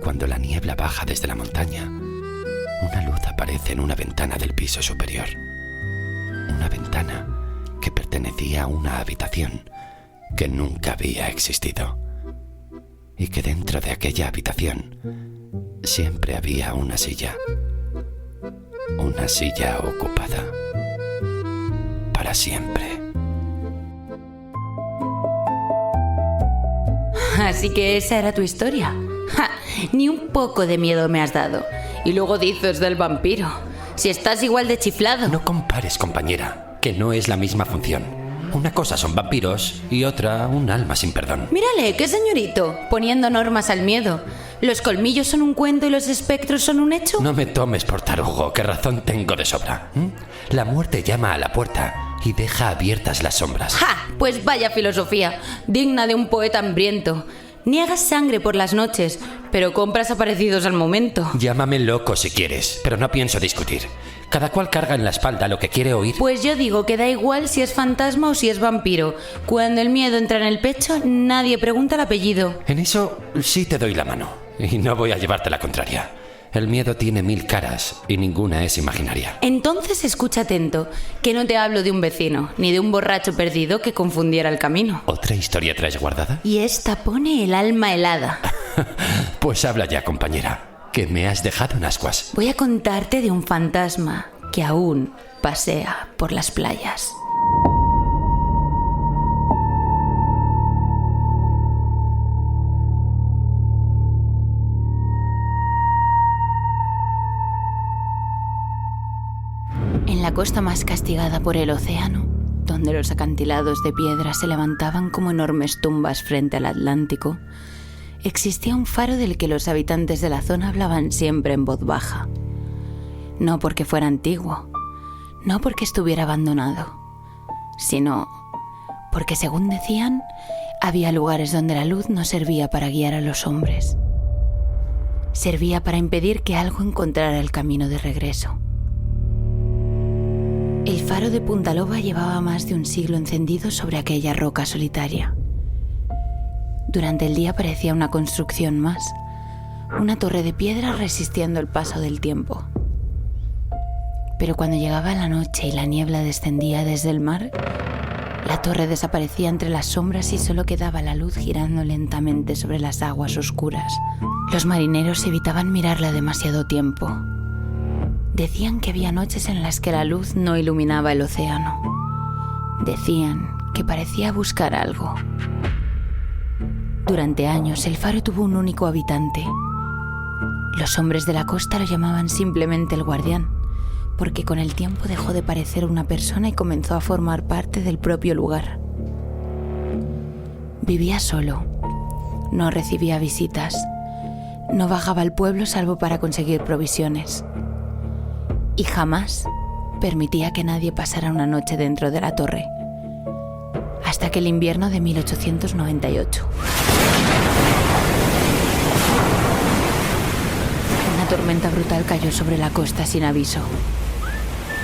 cuando la niebla baja desde la montaña, una luz aparece en una ventana del piso superior. Una ventana que pertenecía a una habitación que nunca había existido. Y que dentro de aquella habitación siempre había una silla. Una silla ocupada. Para siempre. Así que esa era tu historia. ¡Ja! Ni un poco de miedo me has dado. Y luego dices del vampiro. Si estás igual de chiflado. No compares, compañera, que no es la misma función. Una cosa son vampiros y otra un alma sin perdón. Mírale, qué señorito, poniendo normas al miedo. ¿Los colmillos son un cuento y los espectros son un hecho? No me tomes por tarugo, que razón tengo de sobra. La muerte llama a la puerta y deja abiertas las sombras. ¡Ja! Pues vaya filosofía, digna de un poeta hambriento. Niegas sangre por las noches, pero compras aparecidos al momento. Llámame loco si quieres, pero no pienso discutir. Cada cual carga en la espalda lo que quiere oír. Pues yo digo que da igual si es fantasma o si es vampiro. Cuando el miedo entra en el pecho, nadie pregunta el apellido. En eso sí te doy la mano, y no voy a llevarte la contraria. El miedo tiene 1000 caras y ninguna es imaginaria. Entonces escucha atento, que no te hablo de un vecino, ni de un borracho perdido que confundiera el camino. ¿Otra historia traes guardada? Y esta pone el alma helada. Pues habla ya, compañera, que me has dejado en ascuas. Voy a contarte de un fantasma que aún pasea por las playas. En la costa más castigada por el océano, donde los acantilados de piedra se levantaban como enormes tumbas frente al Atlántico, existía un faro del que los habitantes de la zona hablaban siempre en voz baja. No porque fuera antiguo, no porque estuviera abandonado, sino porque, según decían, había lugares donde la luz no servía para guiar a los hombres. Servía para impedir que algo encontrara el camino de regreso. El faro de Punta Loba llevaba más de un siglo encendido sobre aquella roca solitaria. Durante el día parecía una construcción más, una torre de piedra resistiendo el paso del tiempo. Pero cuando llegaba la noche y la niebla descendía desde el mar, la torre desaparecía entre las sombras y solo quedaba la luz girando lentamente sobre las aguas oscuras. Los marineros evitaban mirarla demasiado tiempo. Decían que había noches en las que la luz no iluminaba el océano. Decían que parecía buscar algo. Durante años el faro tuvo un único habitante. Los hombres de la costa lo llamaban simplemente el guardián, porque con el tiempo dejó de parecer una persona y comenzó a formar parte del propio lugar. Vivía solo, no recibía visitas, no bajaba al pueblo salvo para conseguir provisiones. Y jamás permitía que nadie pasara una noche dentro de la torre, hasta que el invierno de 1898. Una tormenta brutal cayó sobre la costa sin aviso.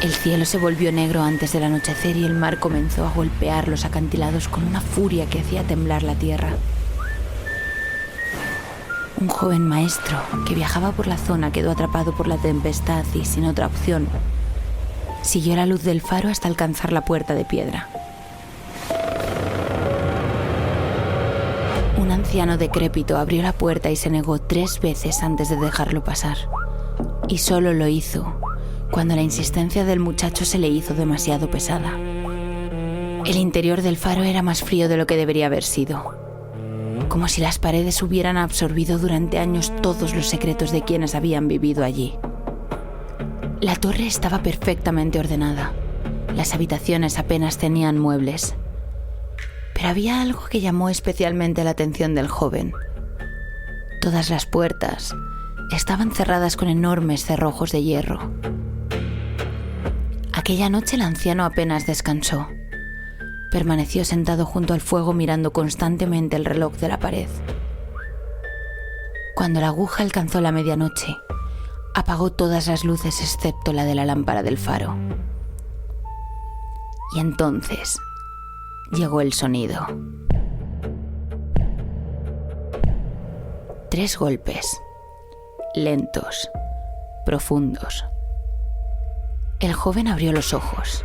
El cielo se volvió negro antes del anochecer y el mar comenzó a golpear los acantilados con una furia que hacía temblar la tierra. Un joven maestro que viajaba por la zona quedó atrapado por la tempestad y, sin otra opción, siguió la luz del faro hasta alcanzar la puerta de piedra. Un anciano decrépito abrió la puerta y se negó 3 veces antes de dejarlo pasar. Y solo lo hizo cuando la insistencia del muchacho se le hizo demasiado pesada. El interior del faro era más frío de lo que debería haber sido, como si las paredes hubieran absorbido durante años todos los secretos de quienes habían vivido allí. La torre estaba perfectamente ordenada. Las habitaciones apenas tenían muebles. Pero había algo que llamó especialmente la atención del joven. Todas las puertas estaban cerradas con enormes cerrojos de hierro. Aquella noche el anciano apenas descansó. Permaneció sentado junto al fuego mirando constantemente el reloj de la pared. Cuando la aguja alcanzó la medianoche, apagó todas las luces excepto la de la lámpara del faro. Y entonces llegó el sonido. 3 golpes, lentos, profundos. El joven abrió los ojos.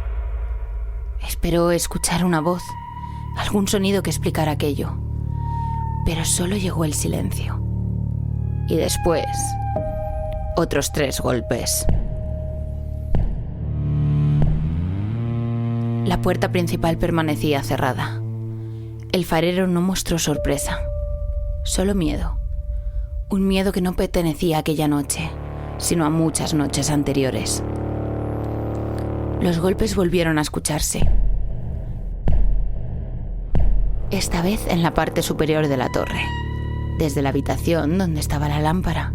Esperó escuchar una voz, algún sonido que explicara aquello. Pero solo llegó el silencio. Y después, otros 3 golpes. La puerta principal permanecía cerrada. El farero no mostró sorpresa, solo miedo. Un miedo que no pertenecía a aquella noche, sino a muchas noches anteriores. Los golpes volvieron a escucharse. Esta vez en la parte superior de la torre, desde la habitación donde estaba la lámpara.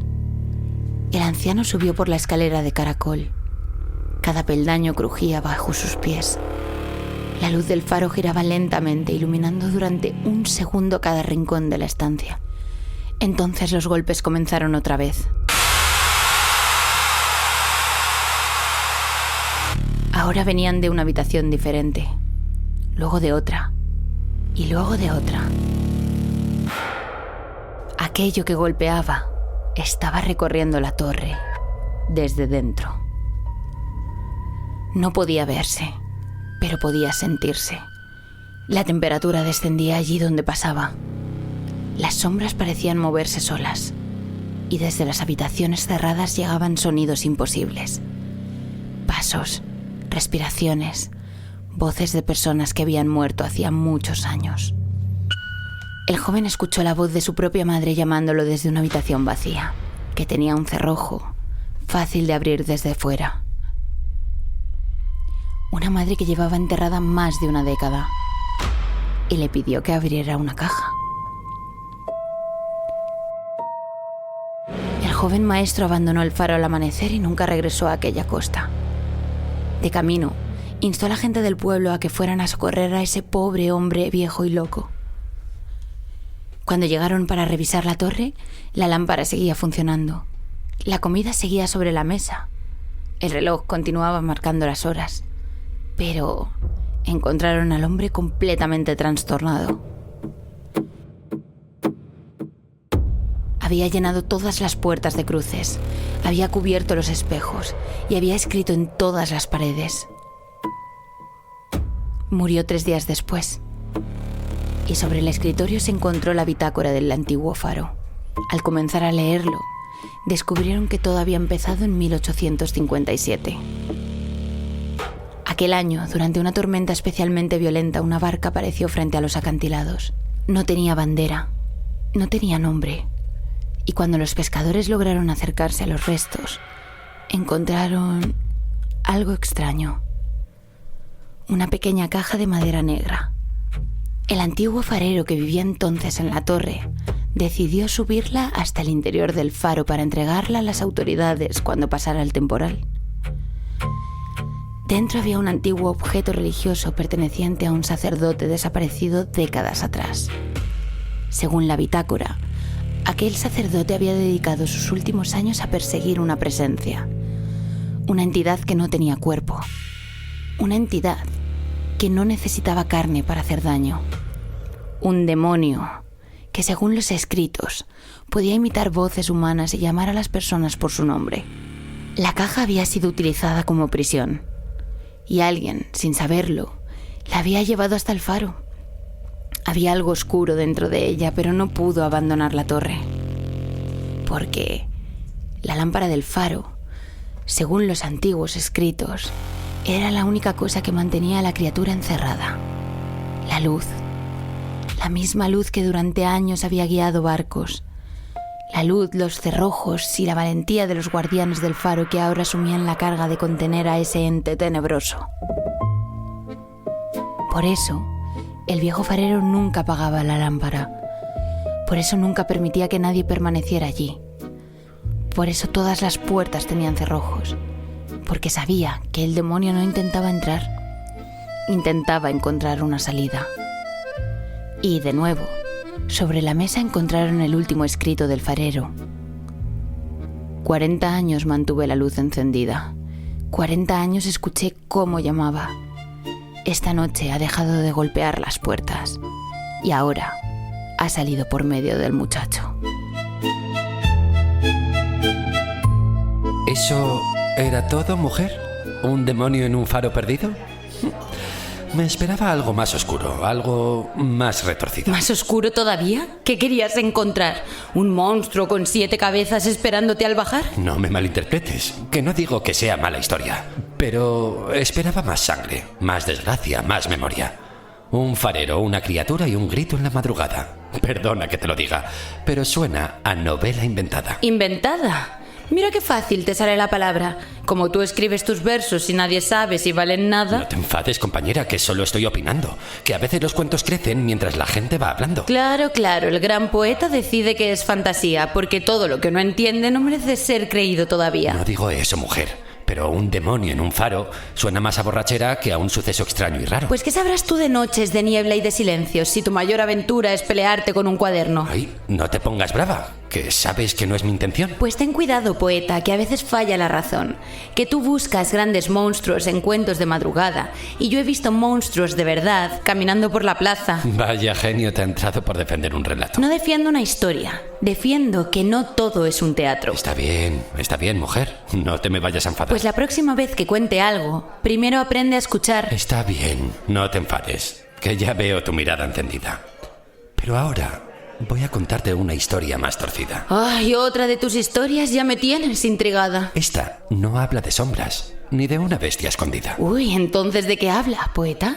El anciano subió por la escalera de caracol. Cada peldaño crujía bajo sus pies. La luz del faro giraba lentamente, iluminando durante un segundo cada rincón de la estancia. Entonces los golpes comenzaron otra vez. Ahora venían de una habitación diferente, luego de otra, y luego de otra. Aquello que golpeaba estaba recorriendo la torre desde dentro. No podía verse, pero podía sentirse. La temperatura descendía allí donde pasaba. Las sombras parecían moverse solas, y desde las habitaciones cerradas llegaban sonidos imposibles. Pasos, respiraciones, voces de personas que habían muerto hacía muchos años. El joven escuchó la voz de su propia madre llamándolo desde una habitación vacía, que tenía un cerrojo, fácil de abrir desde fuera. Una madre que llevaba enterrada más de una década, y le pidió que abriera una caja. El joven maestro abandonó el faro al amanecer y nunca regresó a aquella costa. De camino, instó a la gente del pueblo a que fueran a socorrer a ese pobre hombre viejo y loco. Cuando llegaron para revisar la torre, la lámpara seguía funcionando. La comida seguía sobre la mesa. El reloj continuaba marcando las horas. Pero encontraron al hombre completamente trastornado. Había llenado todas las puertas de cruces, había cubierto los espejos y había escrito en todas las paredes. Murió 3 días después. Y sobre el escritorio se encontró la bitácora del antiguo faro. Al comenzar a leerlo, descubrieron que todo había empezado en 1857. Aquel año, durante una tormenta especialmente violenta, una barca apareció frente a los acantilados. No tenía bandera, no tenía nombre. Y cuando los pescadores lograron acercarse a los restos, encontraron algo extraño. Una pequeña caja de madera negra. El antiguo farero que vivía entonces en la torre decidió subirla hasta el interior del faro para entregarla a las autoridades cuando pasara el temporal. Dentro había un antiguo objeto religioso perteneciente a un sacerdote desaparecido décadas atrás. Según la bitácora, aquel sacerdote había dedicado sus últimos años a perseguir una presencia, una entidad que no tenía cuerpo, una entidad que no necesitaba carne para hacer daño, un demonio que, según los escritos, podía imitar voces humanas y llamar a las personas por su nombre. La caja había sido utilizada como prisión, y alguien, sin saberlo, la había llevado hasta el faro. Había algo oscuro dentro de ella, pero no pudo abandonar la torre. Porque la lámpara del faro, según los antiguos escritos, era la única cosa que mantenía a la criatura encerrada. La luz. La misma luz que durante años había guiado barcos. La luz, los cerrojos y la valentía de los guardianes del faro que ahora asumían la carga de contener a ese ente tenebroso. Por eso, el viejo farero nunca apagaba la lámpara. Por eso nunca permitía que nadie permaneciera allí. Por eso todas las puertas tenían cerrojos. Porque sabía que el demonio no intentaba entrar. Intentaba encontrar una salida. Y, de nuevo, sobre la mesa encontraron el último escrito del farero. 40 años mantuve la luz encendida. 40 años escuché cómo llamaba. Esta noche ha dejado de golpear las puertas y ahora ha salido por medio del muchacho. ¿Eso era todo, mujer? ¿Un demonio en un faro perdido? Me esperaba algo más oscuro, algo más retorcido. ¿Más oscuro todavía? ¿Qué querías encontrar? ¿Un monstruo con 7 cabezas esperándote al bajar? No me malinterpretes, que no digo que sea mala historia, pero esperaba más sangre, más desgracia, más memoria. Un farero, una criatura y un grito en la madrugada. Perdona que te lo diga, pero suena a novela inventada. ¿Inventada? Mira qué fácil te sale la palabra. Como tú escribes tus versos y nadie sabe si valen nada. No te enfades, compañera, que solo estoy opinando. Que a veces los cuentos crecen mientras la gente va hablando. Claro, el gran poeta decide que es fantasía, porque todo lo que no entiende no merece ser creído todavía. No digo eso, mujer. Pero un demonio en un faro suena más a borrachera que a un suceso extraño y raro. Pues ¿qué sabrás tú de noches, de niebla y de silencios, si tu mayor aventura es pelearte con un cuaderno? Ay, no te pongas brava, que sabes que no es mi intención. Pues ten cuidado, poeta, que a veces falla la razón. Que tú buscas grandes monstruos en cuentos de madrugada, y yo he visto monstruos de verdad caminando por la plaza. Vaya genio te ha entrado por defender un relato. No defiendo una historia, defiendo que no todo es un teatro. Está bien, mujer. No te me vayas a enfadar. Pues la próxima vez que cuente algo, primero aprende a escuchar. Está bien, no te enfades, que ya veo tu mirada encendida. Pero ahora voy a contarte una historia más torcida. Ay, otra de tus historias, ya me tienes intrigada. Esta no habla de sombras, ni de una bestia escondida. Uy, ¿entonces de qué habla, poeta?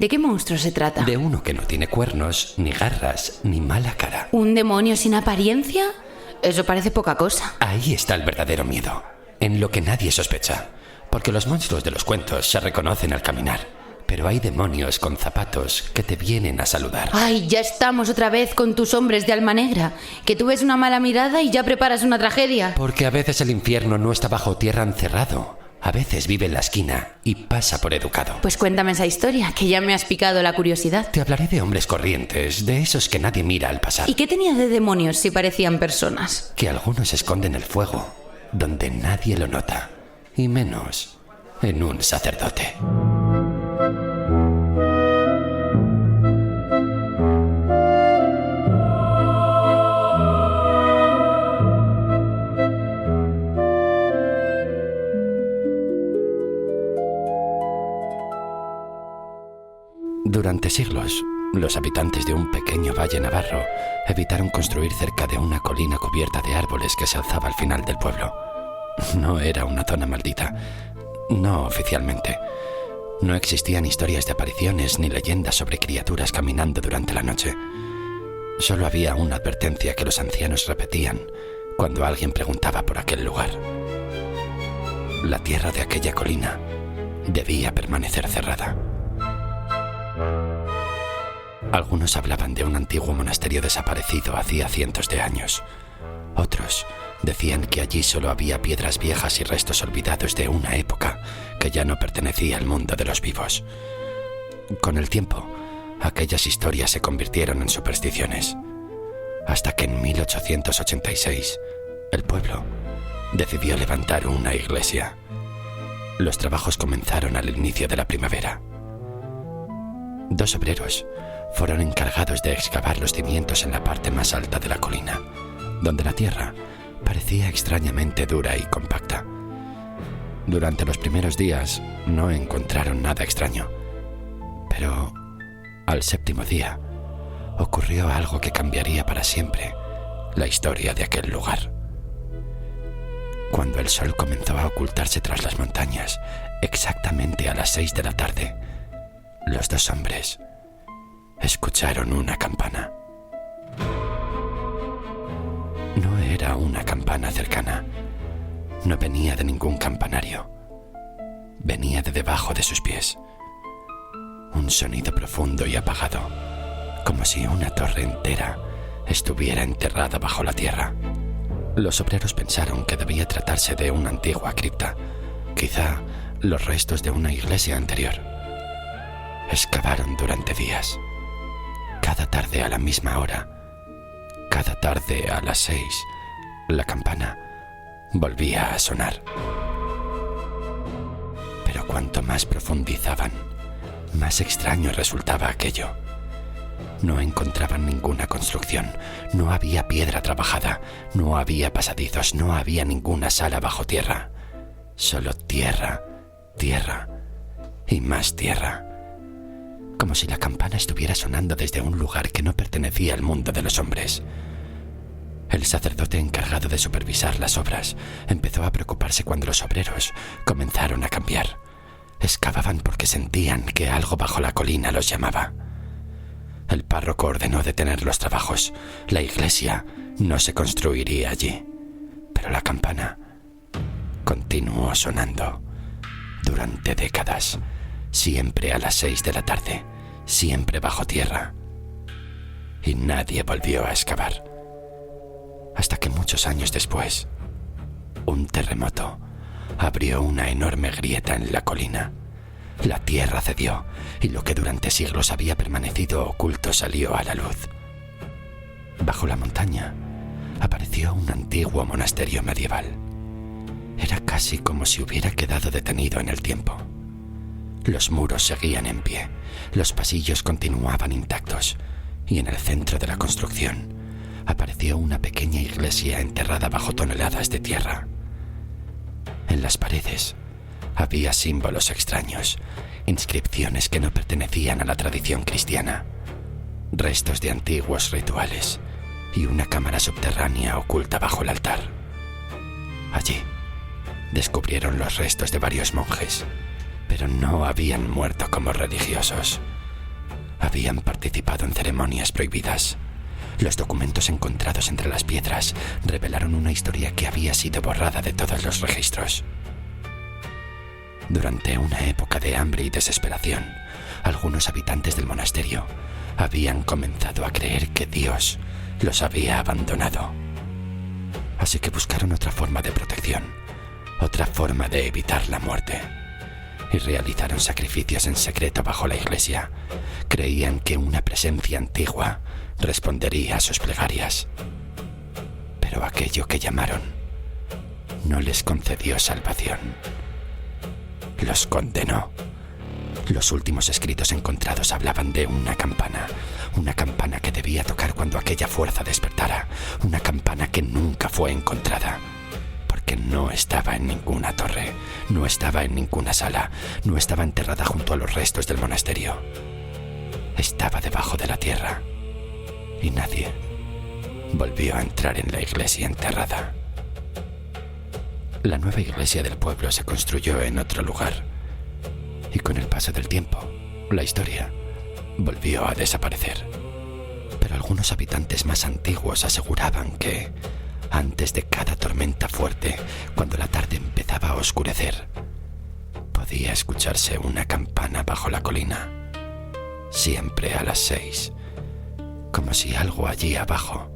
¿De qué monstruo se trata? De uno que no tiene cuernos, ni garras, ni mala cara. ¿Un demonio sin apariencia? Eso parece poca cosa. Ahí está el verdadero miedo, en lo que nadie sospecha. Porque los monstruos de los cuentos se reconocen al caminar. Pero hay demonios con zapatos que te vienen a saludar. Ay, ya estamos otra vez con tus hombres de alma negra. Que tú ves una mala mirada y ya preparas una tragedia. Porque a veces el infierno no está bajo tierra encerrado. A veces vive en la esquina y pasa por educado. Pues cuéntame esa historia, que ya me has picado la curiosidad. Te hablaré de hombres corrientes, de esos que nadie mira al pasar. ¿Y qué tenía de demonios si parecían personas? Que algunos esconden el fuego, donde nadie lo nota. Y menos en un sacerdote. Durante siglos, los habitantes de un pequeño valle navarro evitaron construir cerca de una colina cubierta de árboles que se alzaba al final del pueblo. No era una zona maldita, no oficialmente. No existían historias de apariciones ni leyendas sobre criaturas caminando durante la noche. Solo había una advertencia que los ancianos repetían cuando alguien preguntaba por aquel lugar. La tierra de aquella colina debía permanecer cerrada. Algunos hablaban de un antiguo monasterio desaparecido hacía cientos de años. Otros decían que allí solo había piedras viejas y restos olvidados de una época que ya no pertenecía al mundo de los vivos. Con el tiempo, aquellas historias se convirtieron en supersticiones, hasta que en 1886 el pueblo decidió levantar una iglesia. Los trabajos comenzaron al inicio de la primavera. 2 obreros fueron encargados de excavar los cimientos en la parte más alta de la colina, donde la tierra parecía extrañamente dura y compacta. Durante los primeros días no encontraron nada extraño, pero al 7º día ocurrió algo que cambiaría para siempre la historia de aquel lugar. Cuando el sol comenzó a ocultarse tras las montañas, exactamente a las 6 de la tarde, los 2 hombres escucharon una campana. No era una campana cercana. No venía de ningún campanario. Venía de debajo de sus pies. Un sonido profundo y apagado, como si una torre entera estuviera enterrada bajo la tierra. Los obreros pensaron que debía tratarse de una antigua cripta, quizá los restos de una iglesia anterior. Excavaron durante días. Cada tarde a la misma hora, cada tarde a las 6, la campana volvía a sonar. Pero cuanto más profundizaban, más extraño resultaba aquello. No encontraban ninguna construcción, no había piedra trabajada, no había pasadizos, no había ninguna sala bajo tierra. Solo tierra, tierra y más tierra. Como si la campana estuviera sonando desde un lugar que no pertenecía al mundo de los hombres. El sacerdote encargado de supervisar las obras empezó a preocuparse cuando los obreros comenzaron a cambiar. Excavaban porque sentían que algo bajo la colina los llamaba. El párroco ordenó detener los trabajos. La iglesia no se construiría allí. Pero la campana continuó sonando durante décadas, siempre a las 6 de la tarde, siempre bajo tierra. Y nadie volvió a excavar. Hasta que muchos años después, un terremoto abrió una enorme grieta en la colina. La tierra cedió y lo que durante siglos había permanecido oculto salió a la luz. Bajo la montaña apareció un antiguo monasterio medieval. Era casi como si hubiera quedado detenido en el tiempo. Los muros seguían en pie, los pasillos continuaban intactos y en el centro de la construcción apareció una pequeña iglesia enterrada bajo toneladas de tierra. En las paredes había símbolos extraños, inscripciones que no pertenecían a la tradición cristiana, restos de antiguos rituales y una cámara subterránea oculta bajo el altar. Allí descubrieron los restos de varios monjes, pero no habían muerto como religiosos. Habían participado en ceremonias prohibidas. Los documentos encontrados entre las piedras revelaron una historia que había sido borrada de todos los registros. Durante una época de hambre y desesperación, algunos habitantes del monasterio habían comenzado a creer que Dios los había abandonado. Así que buscaron otra forma de protección, otra forma de evitar la muerte, y realizaron sacrificios en secreto bajo la iglesia. Creían que una presencia antigua respondería a sus plegarias. Pero aquello que llamaron no les concedió salvación. Los condenó. Los últimos escritos encontrados hablaban de una campana que debía tocar cuando aquella fuerza despertara, una campana que nunca fue encontrada, porque no estaba en ninguna torre, no estaba en ninguna sala, no estaba enterrada junto a los restos del monasterio. Estaba debajo de la tierra y nadie volvió a entrar en la iglesia enterrada. La nueva iglesia del pueblo se construyó en otro lugar y con el paso del tiempo, la historia volvió a desaparecer. Pero algunos habitantes más antiguos aseguraban que, antes de cada tormenta fuerte, cuando la tarde empezaba a oscurecer, podía escucharse una campana bajo la colina, siempre a las 6, como si algo allí abajo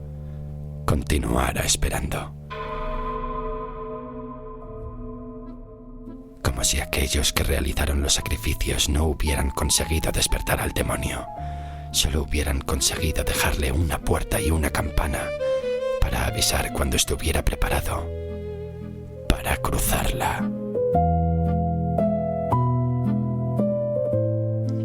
continuara esperando. Como si aquellos que realizaron los sacrificios no hubieran conseguido despertar al demonio, solo hubieran conseguido dejarle una puerta y una campana para avisar cuando estuviera preparado para cruzarla.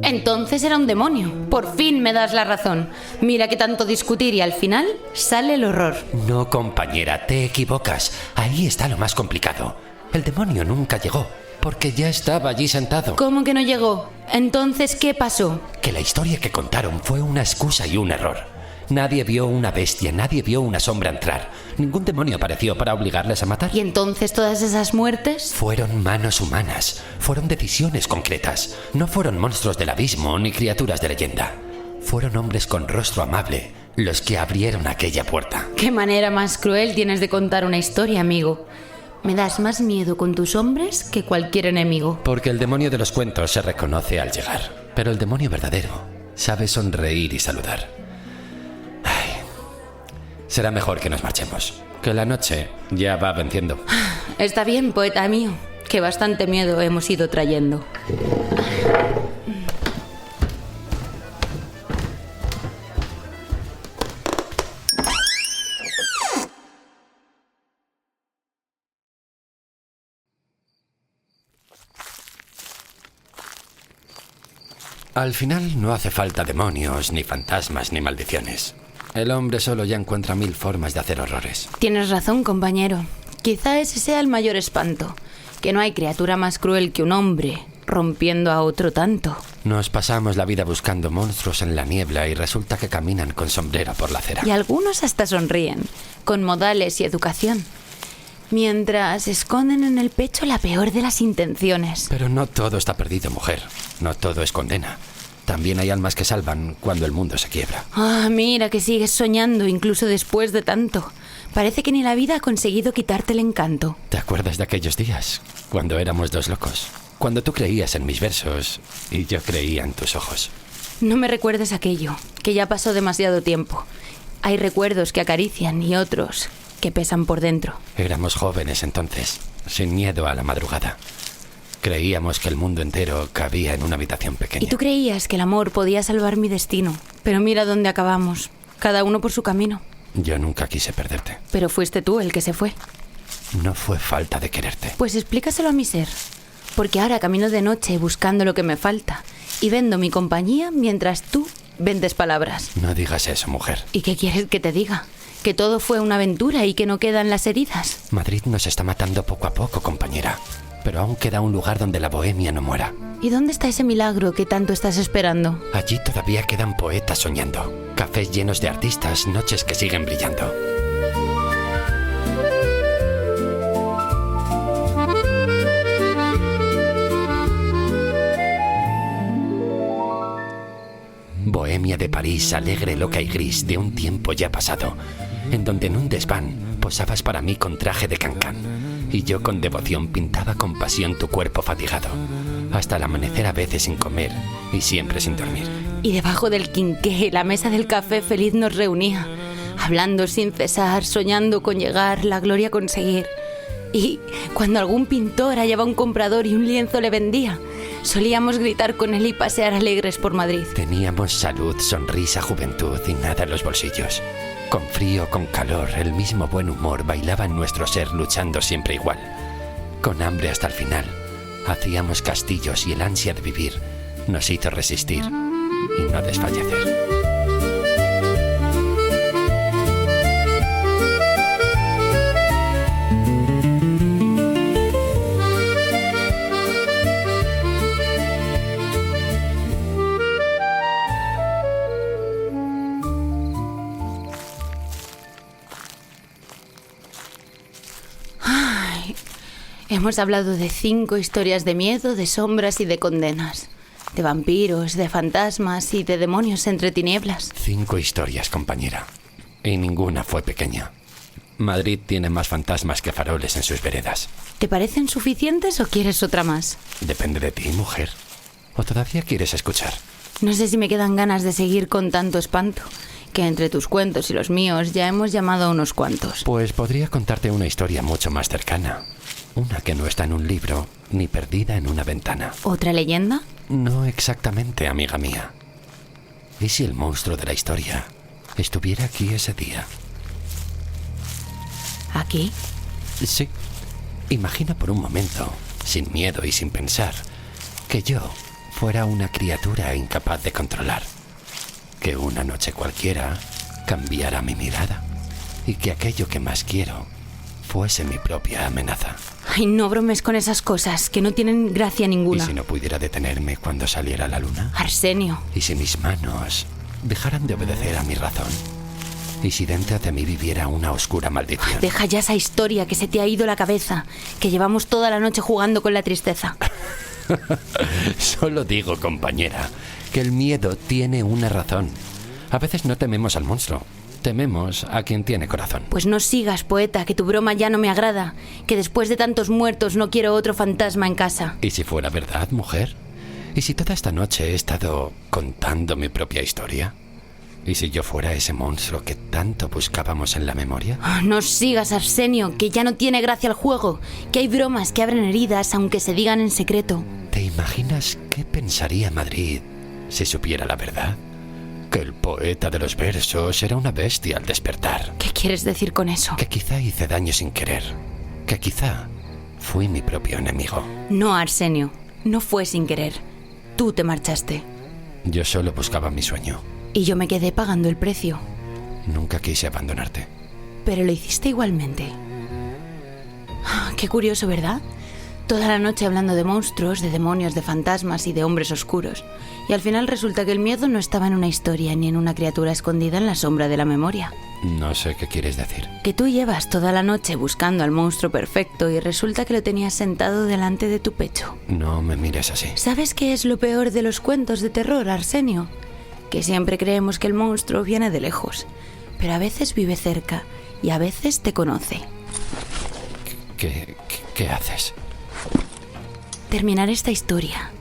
Entonces era un demonio. Por fin me das la razón. Mira que tanto discutir y al final sale el horror. No, compañera, te equivocas. Ahí está lo más complicado. El demonio nunca llegó, porque ya estaba allí sentado. ¿Cómo que no llegó? Entonces, ¿qué pasó? Que la historia que contaron fue una excusa y un error. Nadie vio una bestia, nadie vio una sombra entrar. Ningún demonio apareció para obligarles a matar. ¿Y entonces todas esas muertes? Fueron manos humanas, fueron decisiones concretas. No fueron monstruos del abismo ni criaturas de leyenda. Fueron hombres con rostro amable los que abrieron aquella puerta. ¿Qué manera más cruel tienes de contar una historia, amigo? Me das más miedo con tus hombres que cualquier enemigo. Porque el demonio de los cuentos se reconoce al llegar. Pero el demonio verdadero sabe sonreír y saludar. Será mejor que nos marchemos, que la noche ya va venciendo. Está bien, poeta mío, que bastante miedo hemos ido trayendo. Al final no hace falta demonios, ni fantasmas, ni maldiciones. El hombre solo ya encuentra 1000 formas de hacer horrores. Tienes razón, compañero. Quizá ese sea el mayor espanto, que no hay criatura más cruel que un hombre, rompiendo a otro tanto. Nos pasamos la vida buscando monstruos en la niebla y resulta que caminan con sombrero por la acera. Y algunos hasta sonríen, con modales y educación, mientras esconden en el pecho la peor de las intenciones. Pero no todo está perdido, mujer. No todo es condena. También hay almas que salvan cuando el mundo se quiebra. Mira que sigues soñando incluso después de tanto. Parece que ni la vida ha conseguido quitarte el encanto. ¿Te acuerdas de aquellos días? Cuando éramos 2 locos. Cuando tú creías en mis versos y yo creía en tus ojos. No me recuerdes aquello, que ya pasó demasiado tiempo. Hay recuerdos que acarician y otros que pesan por dentro. Éramos jóvenes entonces, sin miedo a la madrugada. Creíamos que el mundo entero cabía en una habitación pequeña. Y tú creías que el amor podía salvar mi destino. Pero mira dónde acabamos, cada uno por su camino. Yo nunca quise perderte. Pero fuiste tú el que se fue. No fue falta de quererte. Pues explícaselo a mi ser. Porque ahora camino de noche buscando lo que me falta y vendo mi compañía mientras tú vendes palabras. No digas eso, mujer. ¿Y qué quieres que te diga? ¿Que todo fue una aventura y que no quedan las heridas? Madrid nos está matando poco a poco, compañera. Pero aún queda un lugar donde la bohemia no muera. ¿Y dónde está ese milagro que tanto estás esperando? Allí todavía quedan poetas soñando, cafés llenos de artistas, noches que siguen brillando. Bohemia de París, alegre, loca y gris, de un tiempo ya pasado, en donde en un desván posabas para mí con traje de cancán, y yo con devoción pintaba con pasión tu cuerpo fatigado, hasta el amanecer a veces sin comer y siempre sin dormir. Y debajo del quinqué, la mesa del café feliz nos reunía, hablando sin cesar, soñando con llegar, la gloria a conseguir. Y cuando algún pintor hallaba un comprador y un lienzo le vendía, solíamos gritar con él y pasear alegres por Madrid. Teníamos salud, sonrisa, juventud y nada en los bolsillos. Con frío, con calor, el mismo buen humor bailaba en nuestro ser luchando siempre igual. Con hambre hasta el final, hacíamos castillos y el ansia de vivir nos hizo resistir y no desfallecer. Hemos hablado de 5 historias de miedo, de sombras y de condenas. De vampiros, de fantasmas y de demonios entre tinieblas. 5 historias, compañera. Y ninguna fue pequeña. Madrid tiene más fantasmas que faroles en sus veredas. ¿Te parecen suficientes o quieres otra más? Depende de ti, mujer. ¿O todavía quieres escuchar? No sé si me quedan ganas de seguir con tanto espanto, que entre tus cuentos y los míos ya hemos llamado a unos cuantos. Pues podría contarte una historia mucho más cercana. Una que no está en un libro, ni perdida en una ventana. ¿Otra leyenda? No exactamente, amiga mía. ¿Y si el monstruo de la historia estuviera aquí ese día? ¿Aquí? Sí. Imagina por un momento, sin miedo y sin pensar, que yo fuera una criatura incapaz de controlar. Que una noche cualquiera cambiara mi mirada y que aquello que más quiero fuese mi propia amenaza. Ay, no bromes con esas cosas, que no tienen gracia ninguna. ¿Y si no pudiera detenerme cuando saliera la luna? Arsenio. ¿Y si mis manos dejaran de obedecer a mi razón? ¿Y si dentro de mí viviera una oscura maldición? Deja ya esa historia, que se te ha ido la cabeza, que llevamos toda la noche jugando con la tristeza. Solo digo, compañera, que el miedo tiene una razón. A veces no tememos al monstruo. Tememos a quien tiene corazón. Pues no sigas, poeta, que tu broma ya no me agrada. Que después de tantos muertos no quiero otro fantasma en casa. ¿Y si fuera verdad, mujer? ¿Y si toda esta noche he estado contando mi propia historia? ¿Y si yo fuera ese monstruo que tanto buscábamos en la memoria? Oh, no sigas, Arsenio, que ya no tiene gracia el juego. Que hay bromas que abren heridas aunque se digan en secreto. ¿Te imaginas qué pensaría Madrid si supiera la verdad? Que el poeta de los versos era una bestia al despertar. ¿Qué quieres decir con eso? Que quizá hice daño sin querer. Que quizá fui mi propio enemigo. No, Arsenio, no fue sin querer. Tú te marchaste. Yo solo buscaba mi sueño. Y yo me quedé pagando el precio. Nunca quise abandonarte. Pero lo hiciste igualmente. Qué curioso, ¿verdad? Toda la noche hablando de monstruos, de demonios, de fantasmas y de hombres oscuros. Y al final resulta que el miedo no estaba en una historia ni en una criatura escondida en la sombra de la memoria. No sé qué quieres decir. Que tú llevas toda la noche buscando al monstruo perfecto y resulta que lo tenías sentado delante de tu pecho. No me mires así. ¿Sabes qué es lo peor de los cuentos de terror, Arsenio? Que siempre creemos que el monstruo viene de lejos, pero a veces vive cerca y a veces te conoce. ¿Qué haces? Terminar esta historia.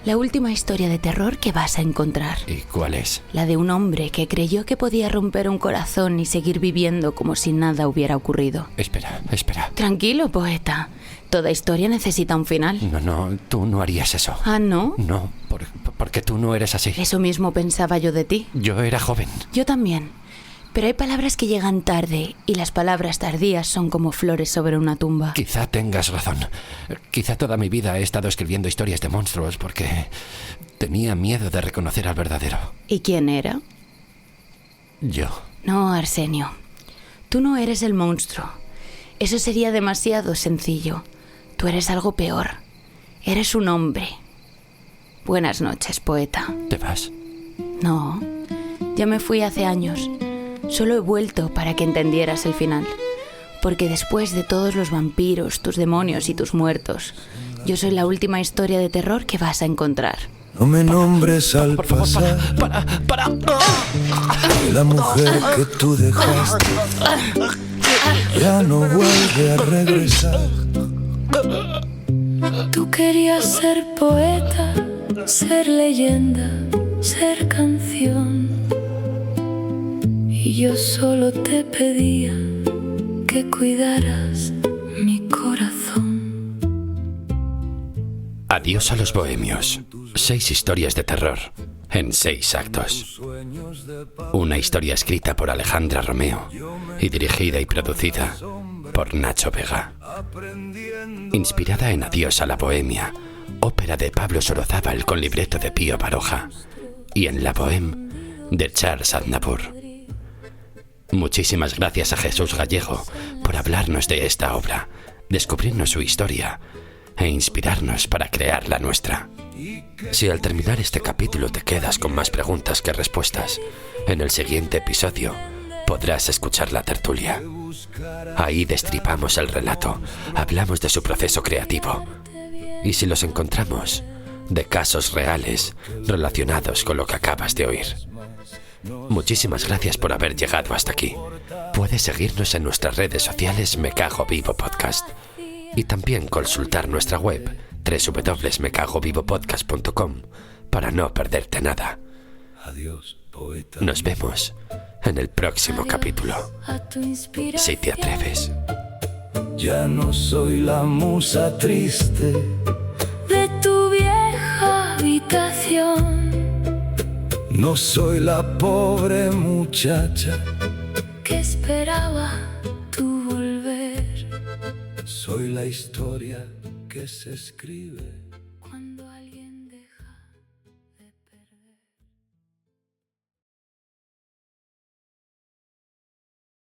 La última historia de terror que vas a encontrar. ¿Y cuál es? La de un hombre que creyó que podía romper un corazón y seguir viviendo como si nada hubiera ocurrido. Espera. Tranquilo, poeta. Toda historia necesita un final. No, tú no harías eso. ¿Ah, no? No, porque tú no eres así. Eso mismo pensaba yo de ti. Yo era joven. Yo también. Pero hay palabras que llegan tarde y las palabras tardías son como flores sobre una tumba. Quizá tengas razón. Quizá toda mi vida he estado escribiendo historias de monstruos porque tenía miedo de reconocer al verdadero. ¿Y quién era? Yo. No, Arsenio. Tú no eres el monstruo. Eso sería demasiado sencillo. Tú eres algo peor. Eres un hombre. Buenas noches, poeta. ¿Te vas? No, ya me fui hace años. Solo he vuelto para que entendieras el final. Porque después de todos los vampiros, tus demonios y tus muertos, yo soy la última historia de terror que vas a encontrar. No me nombres al Por favor, pasar. para. La mujer que tú dejaste ya no vuelve a regresar. Tú querías ser poeta, ser leyenda, ser canción. Y yo solo te pedía que cuidaras mi corazón. Adiós a los bohemios. 6 historias de terror en 6 actos. Una historia escrita por Alejandra Romeo y dirigida y producida por Nacho Vega. Inspirada en Adiós a la bohemia, ópera de Pablo Sorozábal con libreto de Pío Baroja, y en La Bohème de Charles Aznavour. Muchísimas gracias a Jesús Gallego por hablarnos de esta obra, descubrirnos su historia e inspirarnos para crear la nuestra. Si al terminar este capítulo te quedas con más preguntas que respuestas, en el siguiente episodio podrás escuchar la tertulia. Ahí destripamos el relato, hablamos de su proceso creativo y, si los encontramos, de casos reales relacionados con lo que acabas de oír. Muchísimas gracias por haber llegado hasta aquí. Puedes seguirnos en nuestras redes sociales Me Cago Vivo Podcast y también consultar nuestra web www.mecagovivopodcast.com para no perderte nada. Adiós, poeta. Nos vemos en el próximo capítulo, si te atreves. Ya no soy la musa triste De tu vieja habitación. no soy la pobre muchacha, Que esperaba tu volver. soy la historia que se escribe.